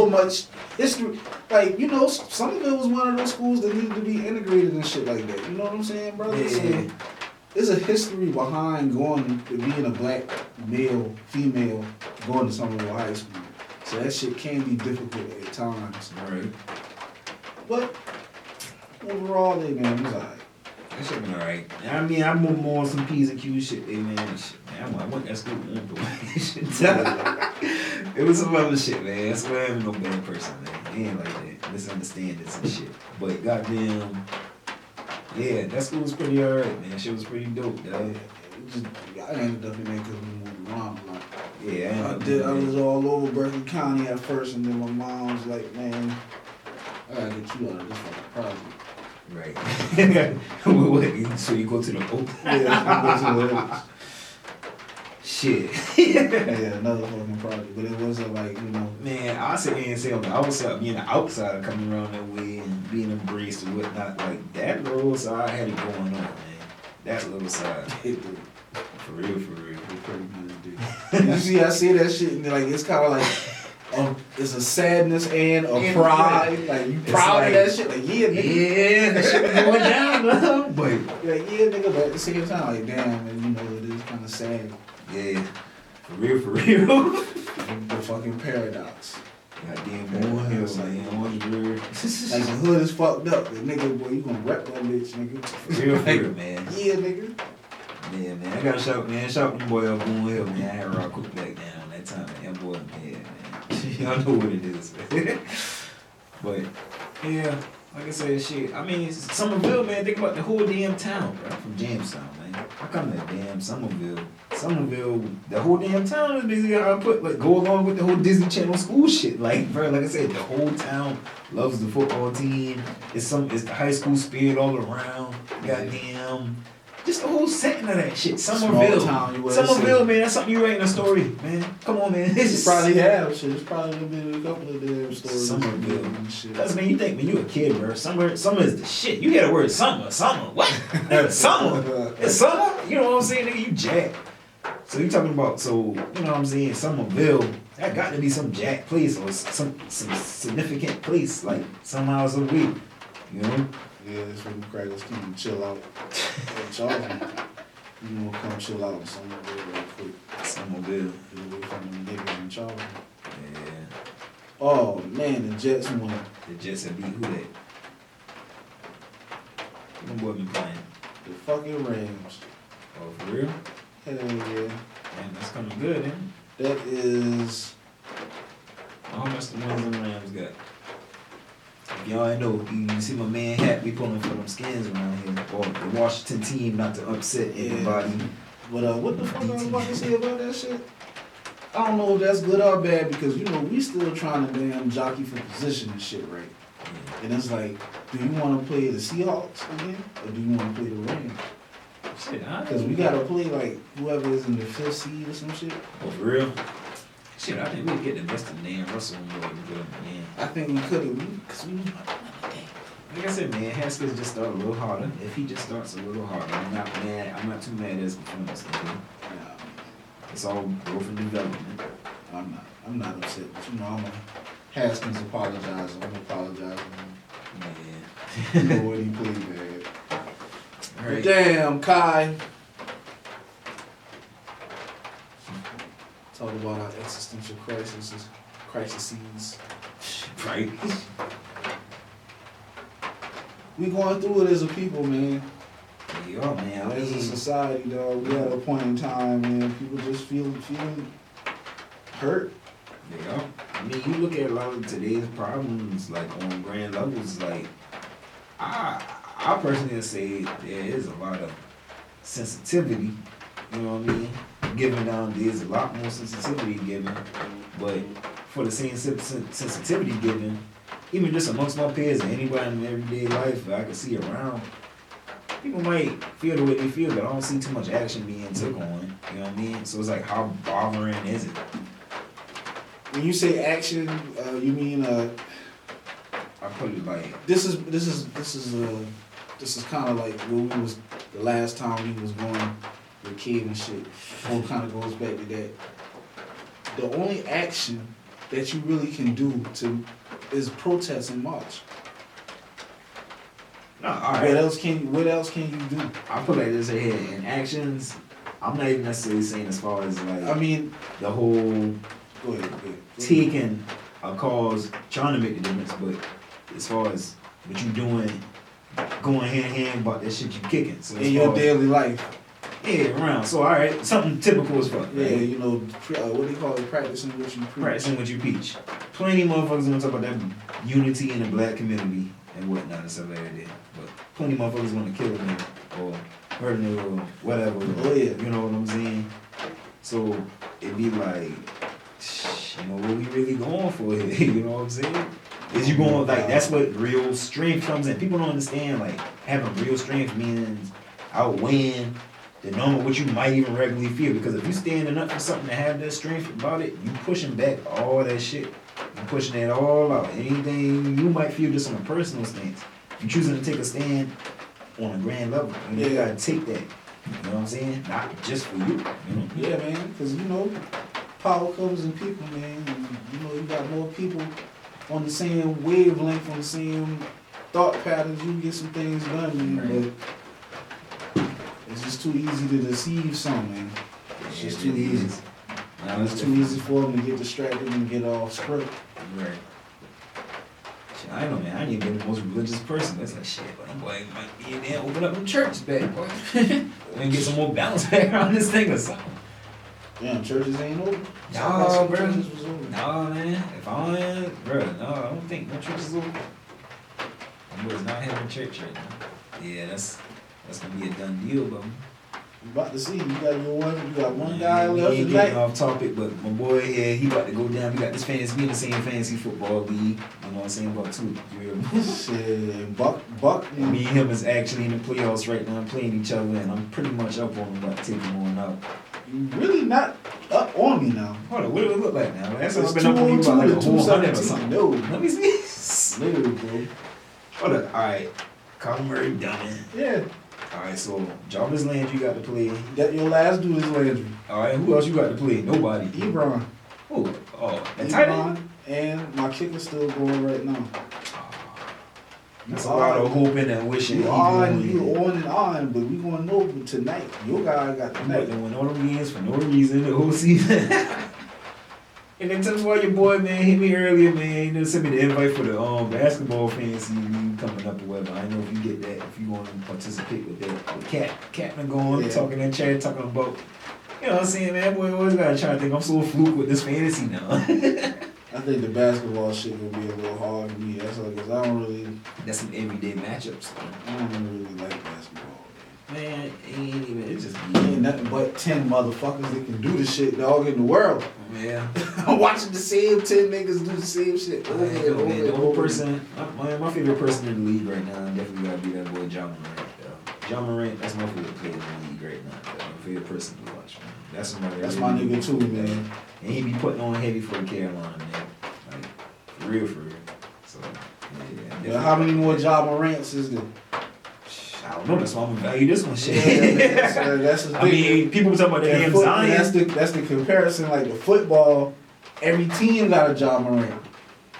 A: much history. Like, you know, some of it was one of those schools that needed to be integrated and shit like that. You know what I'm saying, brother?
B: Yeah.
A: There's a history behind going to being a black male, female, going to Somerville High School. So that shit can be difficult at times.
B: Right.
A: But overall, man, it was alright.
B: That shit been alright. I mean, I'm more on some P's and Q's shit, man. Shit, man, I went that school and it was some other shit, man. That's why I'm no bad person, man. It ain't like that. Misunderstandings and shit. But goddamn, yeah, that school was pretty alright, man. Shit was pretty dope, dog.
A: I ended up in there because we moved around a lot.
B: Yeah,
A: I was all over Berkeley County at first, and then my mom was like, man, I gotta get you out of this fucking project.
B: Right. So you go to the Oak?
A: Yeah, I go to the Oak.
B: Shit.
A: Yeah, another fucking project. But it wasn't like, you know.
B: Man, I sit here and say on the outside, being the outsider coming around that way and being embraced and whatnot, like that little side had it going on, man. That little side. For real.
A: It pretty good, dude. You see, I see that shit, and like, it's kind of like, it's a sadness and a pride. Like, you proud of that shit? Like, yeah, nigga. Yeah, that shit be going down, though. But, like, yeah, nigga, but at the same time, like, damn, and you know, it is kind of sad.
B: Yeah. For real.
A: The fucking paradox.
B: Goddamn Boone Hill, man. Orange Bird.
A: Like, the hood is fucked up. The nigga, boy, you gonna rep that bitch, nigga.
B: For real, man.
A: Yeah, nigga.
B: Yeah, man. I gotta shout them boy up Boone Hill, man. I had Rock Cook back down that time, man. That boy, yeah, man. Y'all know what it is, man. But, yeah, like I said, shit. I mean, Somerville, man, think about the whole damn town, bro. I'm from Jamestown, man. I come to damn Somerville. The whole damn town is basically how I put, like, go along with the whole Disney Channel school shit. Like, bro, like I said, the whole town loves the football team. It's the high school spirit all around. Goddamn. Just the whole setting of that shit.
A: Small
B: Somerville.
A: town, you would
B: Somerville,
A: say.
B: man, that's something you write in a story, man. Come on, man. It's
A: It's
B: just
A: probably have shit. It's probably been a couple of damn stories.
B: Somerville.
A: And shit.
B: Because, man, you think when you a kid, bro, summer is the shit. You hear the word summer, what? Summer. It's summer? You know what I'm saying, nigga? You jack. So you talking about, you know what I'm saying, Somerville, that got to be some jack place or some significant place, like some hours a week, you know?
A: Yeah, that's when the crackers come chill out in Charleston. You know, come chill out in Somerville real quick.
B: Somerville.
A: Get away from them niggas in Charleston.
B: Yeah.
A: Oh man, the Jets won.
B: The Jets have beat who that? Them boy been playing.
A: The fucking Rams.
B: Oh, for real?
A: Hell yeah.
B: Man, that's coming good, ain't it?
A: That is.
B: How much the ones and Rams got? If y'all ain't know, you see my man Hat, we pulling for them skins around here. Or the Washington team not to upset anybody.
A: But what the fuck I was about to say about that shit? I don't know if that's good or bad because you know we still trying to damn jockey for position and shit, right? And it's like, do you want to play the Seahawks again or do you want to play the Rams?
B: Shit,
A: Because we gotta play like whoever is in the 5th seed or some shit.
B: Oh, for real? Shit, I think we'd get the best of Dan Russell and go and good, man.
A: I think we could have, because we was
B: Like I said, man, Haskins just start a little harder. If he just starts a little harder, I'm not mad. I'm not too mad at his performance. Okay? It's all growth and development.
A: I'm not upset, but you know, I'm a Haskins apologizer. I'm apologizing.
B: Yeah.
A: You know what he played bad.
B: All right.
A: Damn, Kai. Talk about our existential crises.
B: Right.
A: We going through it as a people, man.
B: Yeah, man.
A: As a society, dog. We at a point in time, man. People just feeling hurt.
B: Yeah. I mean, you look at a lot of today's problems, like on grand levels, like I personally say there is a lot of sensitivity. You know what I mean? Given nowadays, a lot more sensitivity given, but for the same sensitivity given, even just amongst my peers and anybody in everyday life that I can see around, people might feel the way they feel, but I don't see too much action being took on it. You know what I mean? So it's like, how bothering is it?
A: When you say action, you mean
B: I put it like
A: this is kind of like when we was the last time we was going with Kid and shit. All kind of goes back to that. The only action that you really can do is protest and march.
B: no, all right.
A: What else can you do?
B: I put like this ahead in actions. I'm not even necessarily saying as far as like
A: I mean,
B: the whole
A: go ahead.
B: taking a cause, trying to make the difference, but as far as what you doing, going hand in hand about that shit you kicking. So as
A: In your
B: far as-
A: daily life.
B: yeah, around. So all right, something typical as fuck.
A: Yeah,
B: Right?
A: you know, what do you call it? Practicing what you preach.
B: Practicing what you preach. Plenty of motherfuckers gonna talk about that unity in the black community and whatnot and stuff like that. But plenty of motherfuckers wanna kill a nigga or hurt a nigga or whatever.
A: Oh, yeah.
B: You know what I'm saying? So it be like, you know, what we really going for here? You know what I'm saying? Is you going like that's what real strength comes in. People don't understand like having real strength means outweighing the normal what you might even regularly feel. Because if you standing up for something to have that strength about it, you pushing back all that shit. You pushing that all out. Anything you might feel just on a personal stance. You choosing to take a stand on a grand level. You gotta take that. You know what I'm saying? Not just for you. You know?
A: Yeah, man, because you know, power comes in people, man. And, you know, you got more people on the same wavelength, on the same thought patterns. You can get some things done, man.
B: Right.
A: But it's just too easy to deceive some, man. It's just too easy.
B: Now
A: It's too easy for them to get distracted and get off script.
B: Right. Shit, I know, man. I ain't been the most religious person. That's like shit, but boy, might be in there, open up them churches back, boy. And get some more balance back around this thing or something.
A: Damn, churches ain't open.
B: No, bro.
A: Churches was open.
B: No, man. If I ain't, bro, no, I don't think no church is open. I'm not having church right now. Yeah, that's gonna be a done deal, bro.
A: I'm about to see. You got one guy
B: We
A: left
B: ain't getting
A: tonight.
B: off topic, but my boy here, he about to go down. We got this fantasy, we in the same fantasy football league. You know what I'm saying? About 2 years.
A: Shit, Buck.
B: Me and him is actually in the playoffs right now, playing each other, and I'm pretty much up on him, about to take him on out.
A: You really not up on me now.
B: Hold on, what do it look like now? That's
A: It's
B: I've been up on you by like a whole 100 or
A: 217.
B: something.
A: No.
B: Let me see.
A: Literally, bro.
B: Hold up, alright. Colin Murray done it.
A: Yeah.
B: Alright, so Jarvis Landry you got to play.
A: That your last dude is Landry.
B: Alright, who else you got to play? Nobody.
A: Ebron.
B: Who? Oh, that tight end?
A: Ebron. And my kicker's still going right now.
B: That's a lot of hoping and wishing.
A: You on and on, but we gonna know tonight. Your guy got
B: I'm
A: tonight.
B: about to win all them games for no reason the whole season. And then tell me why your boy, man, hit me earlier, man. You know, send me the invite for the basketball fantasy league coming up or whatever. I know if you get that, if you want to participate with that. With Cat been going,
A: Yeah.
B: talking in chat, talking about, you know what I'm saying, man, boy, always gotta try to think I'm so fluke with this fantasy now.
A: I think the basketball shit will be a little hard for me. That's like, cause I don't really
B: everyday matchups.
A: I don't really like basketball.
B: Man, it ain't even, it's just
A: Ain't nothing but 10 motherfuckers that can do this shit, dog, in the world.
B: Yeah.
A: I'm watching the same 10 niggas do the same shit over and over
B: Man,
A: and
B: the only
A: over.
B: person, my favorite person in the league right now definitely gotta be that boy John Morant. John Morant, that's my favorite player in the league right now. My favorite person to watch, man. That's somebody.
A: That's my nigga too, man.
B: And he be putting on heavy for the Carolina, man. Like, for real, for real. So, yeah.
A: Yeah, how many more Ja Morants is there?
B: I don't know, that's why I'm gonna value this one, shit.
A: Yeah, that's the thing.
B: I mean, people talking about the damn Zion.
A: That's the comparison, like the football, every team got a Ja Morant.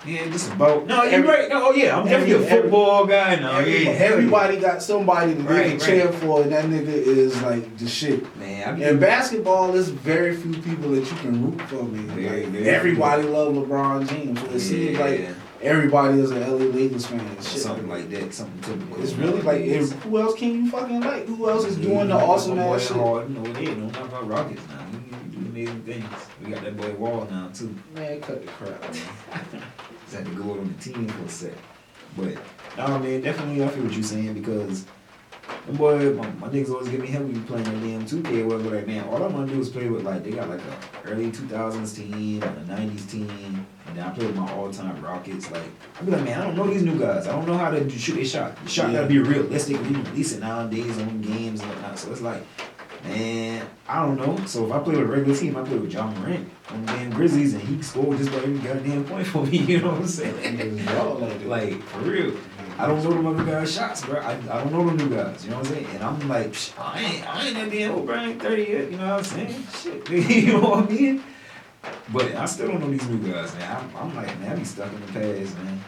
B: Yeah, just about. No, you're right. No, yeah, I'm definitely a football guy now.
A: Everybody got somebody that they can cheer
B: right.
A: for, and that nigga is like the shit.
B: Man,
A: In basketball, there's very few people that you can root for, man.
B: Very
A: everybody love LeBron James, so it seems like everybody is an LA Lakers fan and shit.
B: Something like that, something typical.
A: It's really like, who else can you fucking like? Who else is doing the awesome ass shit?
B: No, they don't talk about Rockets now. We do amazing things. We got that boy Wall now too.
A: Man, cut the crap, man.
B: Just had to go on the team for a sec. But nah, man, definitely I feel what you're saying because them boy, my niggas always get me hell when you playing that damn 2K or whatever. Like, man, all I want to do is play with, like, they got like a early 2000s team and a 90s team, and then I play with my all-time Rockets. Like, I be like, man, I don't know these new guys. I don't know how to shoot a shot. The shot gotta be realistic. We release it nowadays on games and whatnot. So it's like, man, I don't know. So if I play with a regular team, I play with John Morant on the damn Grizzlies, and he scored just about every goddamn point for me. You know what I'm saying? Like, for real. I don't know them other guys' shots, bro. I don't know them new guys, you know what I'm saying? And I'm like, I ain't that damn old, bro. I ain't 30 yet, you know what I'm saying? Shit, you know what I mean? But I still don't know these new guys, man. I'm like, man, I be stuck in the past, man.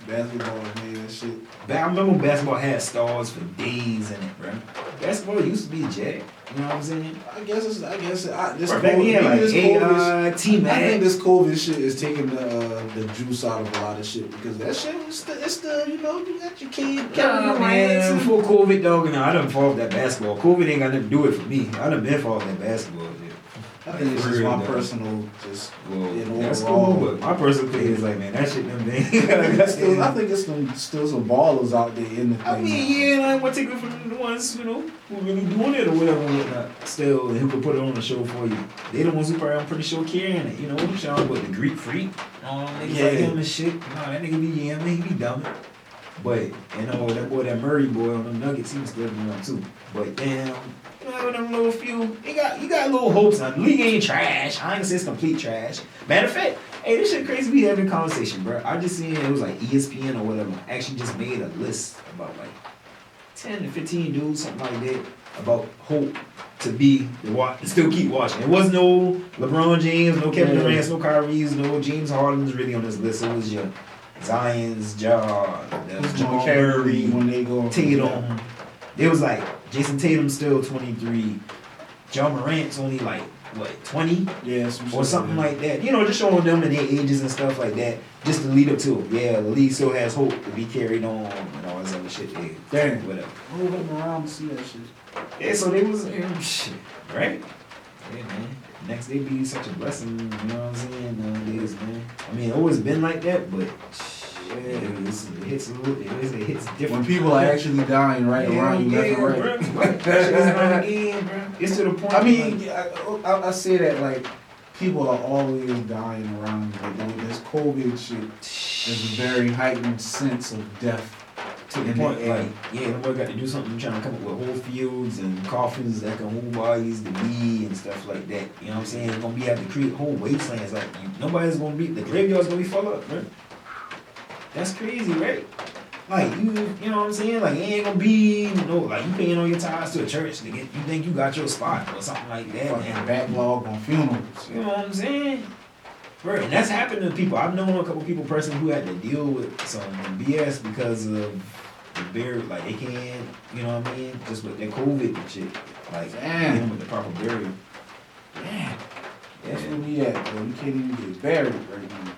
A: Basketball, man, that shit.
B: I remember basketball had stars for days in it, bro. Basketball used to be a jack. You know what I'm saying?
A: I guess this
B: Back we had like AI, T-Mac.
A: I think this COVID shit is taking the juice out of a lot of shit because that shit was it's still, you know, you got your kid,
B: Nah, man, before COVID, dog, and I done fall off that basketball. COVID ain't got nothing to do it for me. I done been fall off that basketball, dude.
A: I think it's just my personal, just
B: that's
A: overall.
B: cool, but my personal thing is like, man, that shit done been.
A: I think it's still some ballers out there in the thing.
B: I mean, yeah, I'm gonna take it from the ones, you know, who really doing it or whatever and whatnot. Still, and who could put it on the show for you. They the ones who probably, I'm pretty sure, carrying it, you know. Sean, but the Greek freak, niggas like him and shit. Nah, that nigga be yamming, he be dumb. But, you know, that boy, that Murray boy on the Nuggets, he was still doing it too. But damn, you know, them little few, you got little hopes now. The league ain't trash. I ain't say it's complete trash. Matter of fact, hey, this shit crazy. We having a conversation, bro. I just seen it was like ESPN or whatever. Actually, just made a list about like 10 to 15 dudes, something like that, about hope to be to still keep watching. It was no LeBron James, no Kevin Durant, no Kyrie's, no James Harden's really on this list. It was your Zion's, Jamal Murray,
A: when they go
B: Tatum. It was like Jason Tatum's still 23. John Morant's only like what 20, or something like that. You know, just showing them in their ages and stuff like that, just to lead up to the league still has hope to be carried on and all this other shit.
A: Damn,
B: whatever.
A: I'm looking around to see that shit.
B: Yeah, so they was shit, right? Yeah, man. Next day be such a blessing, you know what I'm saying? Nowadays, man. I mean, it always been like that, but it hits a little, it hits different.
A: When people are actually dying right around you, left and right.
B: That shit is not again, bro. It's to the point.
A: I mean, I say that like people are always dying around you. Like, this COVID shit is a very heightened sense of death.
B: To the point, like, the boy got to do something trying to come up with whole fields and coffins that can hold bodies to be and stuff like that. You know what I'm saying? It's gonna be have to create whole wastelands. Like, nobody's gonna be, the graveyard's gonna be full up, bro. That's crazy, right? Like, you know what I'm saying? Like, it ain't gonna be, like, you paying on your ties to a church to get, you think you got your spot or something like that.
A: Fucking backlog on funerals.
B: You know what I'm saying? Right, and that's happened to people. I've known a couple people personally who had to deal with some BS because of the burial. Like, they can't, you know what I mean? Just with their COVID and shit. Like, dealing with the proper burial.
A: Damn. That's where we at, bro. You can't even get buried right now.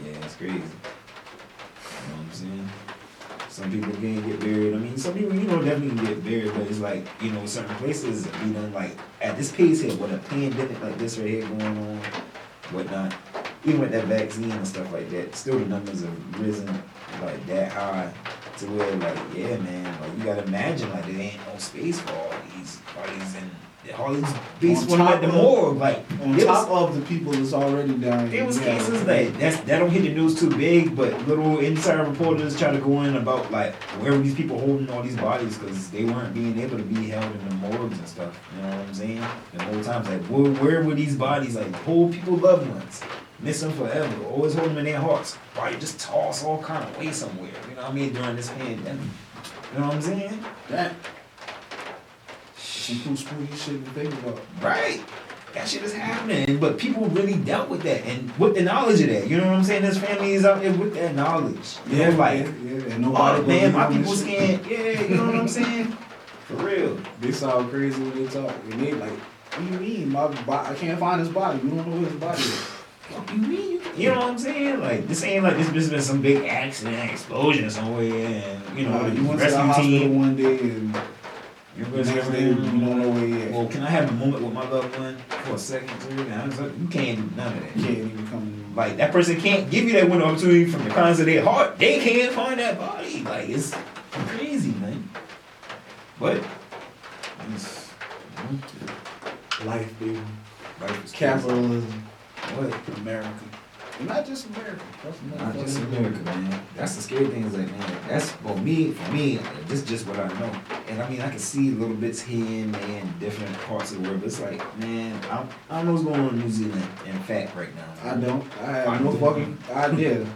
B: Yeah, it's crazy. You know what I'm saying? Some people can't get buried. I mean, some people, definitely can get buried, but it's like, certain places, like, at this pace here, with a pandemic like this right here going on, whatnot, even with that vaccine and stuff like that, still the numbers have risen, like, that high, to where, like, yeah, man, like, you gotta imagine, like, there ain't no space for all these bodies and all these beasts when at the morgue, like,
A: on top of the people that's already dying.
B: There was cases that don't hit the news too big, but little inside reporters try to go in about, like, where were these people holding all these bodies because they weren't being able to be held in the morgues and stuff. You know what I'm saying? The whole time, like, where were these bodies? Like, hold people loved ones, miss them forever, always hold them in their hearts. Why you just toss all kind of way somewhere? You know what I mean? During this pandemic, you know what I'm saying?
A: That. Some cool spooky shit to think about.
B: Right. That shit is happening, but people really dealt with that and with the knowledge of that. You know what I'm saying? There's families out there with that knowledge.
A: Yeah, like, and nobody.
B: Oh man, my people can't. Yeah, you know what I'm saying? For real.
A: They sound crazy when they talk. And they like, what do you mean? I can't find his body. You don't know where his body is.
B: What do you mean? You know what I'm saying? Like, this ain't like this been some big accident, explosion somewhere, and
A: you went to the hospital one day and.
B: You
A: don't know where he at.
B: Well, can I have a moment with my loved one for a second, too? You can't do none of that.
A: You can't even come.
B: Like, that person can't give you that window of opportunity from the kindness of their heart. They can't find that body. Like, it's crazy, man. But it's
A: life, baby.
B: Life is
A: capitalism.
B: What?
A: America. And not just America.
B: Not just America, man. That's the scary thing is like, man, that's for me, this is just what I know. And I mean, I can see little bits here and there in different parts of the world, but it's like, man, I don't know what's going on in New Zealand, in fact, right now.
A: I don't. I have no fucking idea.
B: You know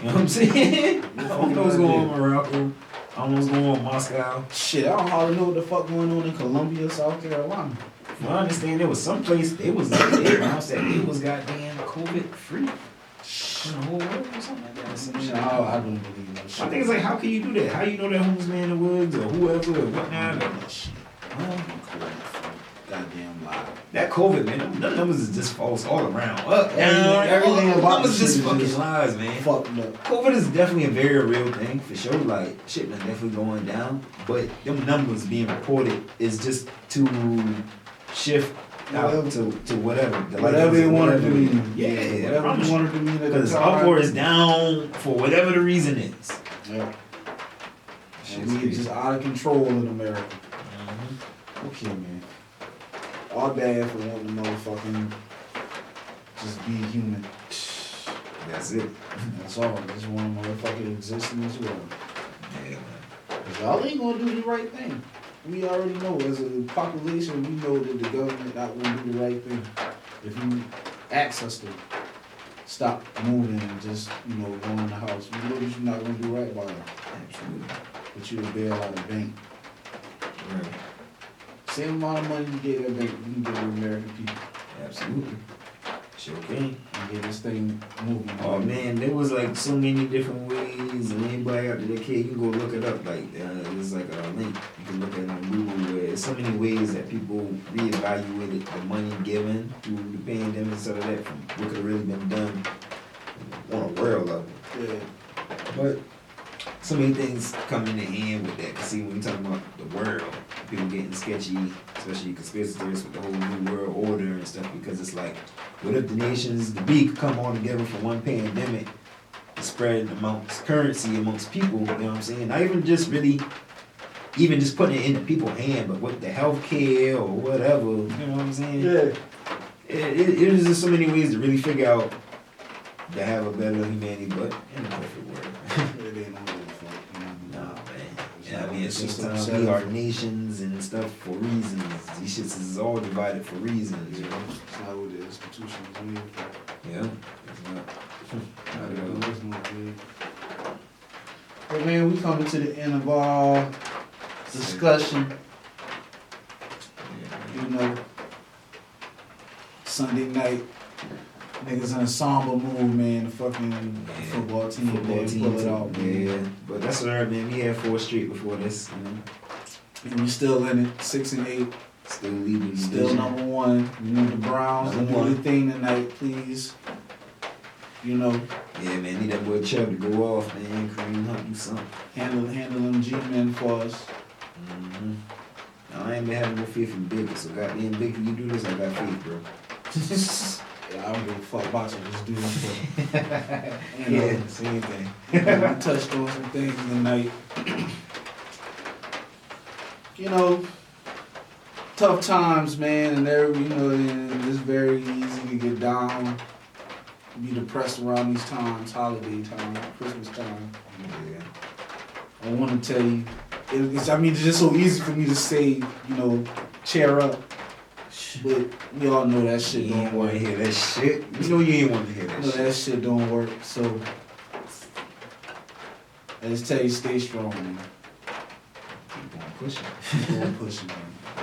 B: what I'm saying? I don't know what's going on in Morocco. I don't know what's going on in Moscow.
A: Shit, I don't hardly know what the fuck going on in Columbia, South Carolina.
B: Well, I understand there was some place, they announced that it was goddamn COVID free. In the whole world or something like that.
A: No, I don't believe that shit.
B: I think it's like, how can you do that? How you know that homeless man in the woods or whoever or whatnot?
A: That shit. Goddamn lie.
B: That COVID, man, the numbers is just false all around. Up,
A: down, everything about
B: numbers just fucking
A: just
B: lies, man.
A: Fucked up.
B: COVID is definitely a very real thing for sure. Like, shit, man, definitely going down. But them numbers being reported is just to shift out to whatever.
A: Whatever they wanted to mean.
B: Yeah,
A: whatever they wanted to mean.
B: Because upward is down for whatever the reason is.
A: Yeah. And we just out of control in America.
B: Mm-hmm.
A: Okay, man. All bad for wanting to motherfucking just be human.
B: That's it.
A: That's all. Just want to motherfucking exist in this world.
B: Yeah, man.
A: Because y'all ain't gonna do the right thing. We already know, as a population, we know that the government not gonna do the right thing. If you ask us to stop moving and just, go in the house, we know that you're not gonna do right by it.
B: Absolutely.
A: But you'll bail out a bank.
B: Right.
A: Same amount of money you gave that bank, you can give the American people.
B: Absolutely. Sure can.
A: And get this thing moving.
B: Oh man, there was like so many different ways, and anybody out there that can, you can go look it up. Like there's like a link you can look at on Google where there's so many ways that people reevaluated the money given through the pandemic and stuff like that from what could have really been done on a world level.
A: Yeah.
B: But so many things come in the hand with that. Cause see, when we talk about the world, people getting sketchy, especially conspiracy theorists with the whole new world order and stuff. Because it's like, what if the nations, the B, could come all together for one pandemic, spread amongst currency amongst people, you know what I'm saying? Not even just really, even just putting it into people's hand, but with the healthcare or whatever, you know what I'm saying?
A: Yeah.
B: It is just so many ways to really figure out to have a better humanity, but in the perfect world.
A: It ain't no good fuck, you know?
B: Nah, man.
A: It's
B: Yeah, I
A: not-
B: mean,
A: it's
B: it's
A: just
B: sometimes
A: upsetting.
B: we are nations and stuff for reasons. These shits is all divided for reasons, you know?
A: It's not what the institution is made for.
B: Yeah. It's not.
A: Not
B: Not at all.
A: even it's not good. But man, we coming to the end of our discussion. You know, Sunday night, niggas in a somber mood, man. The fucking football team,
B: Football
A: man,
B: team,
A: pull it out, man.
B: yeah. But that's alright, man. We had 4 straight before this, you know.
A: And we still in it, 6 and 8,
B: Still leading the
A: still
B: division.
A: number 1. You know the Browns,
B: Number
A: do
B: one.
A: the thing tonight, please. You know,
B: Yeah, man. Need that boy Chubb to go off, man. Kareem Hunt, do something.
A: handle them G-men for us.
B: Mm-hmm. I ain't been having no faith in Biggie, so goddamn Biggie, you do this, I got faith, bro.
A: Yeah, I don't give a fuck about you, just do this for and,
B: Yeah, same thing.
A: we touched on some things tonight. You know, tough times, man, and and it's very easy to get down, be depressed around these times, holiday time, Christmas time.
B: Yeah.
A: I want to tell you, it's just so easy for me to say, cheer up, but we all know that shit
B: You
A: don't
B: ain't want
A: work.
B: to hear that shit. You know you ain't want to hear that
A: No,
B: shit.
A: that shit don't work. So I just tell you, stay strong, man.
B: Keep on pushing.
A: Keep on pushing, man.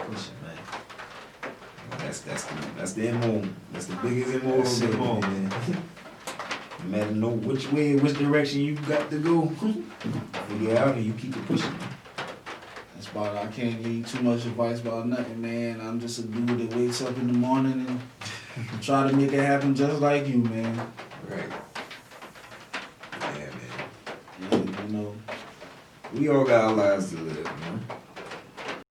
B: Pushing, man. Well, that's the MO. That's the biggest MO
A: That's
B: of
A: it,
B: them all,
A: man.
B: man. No matter know which way, which direction you got to go, figure out and you keep it pushing.
A: That's about it. I can't give you too much advice about nothing, man. I'm just a dude that wakes up in the morning and try to make it happen just like you, man.
B: Right. Yeah, man.
A: And,
B: We all got our lives to live, man.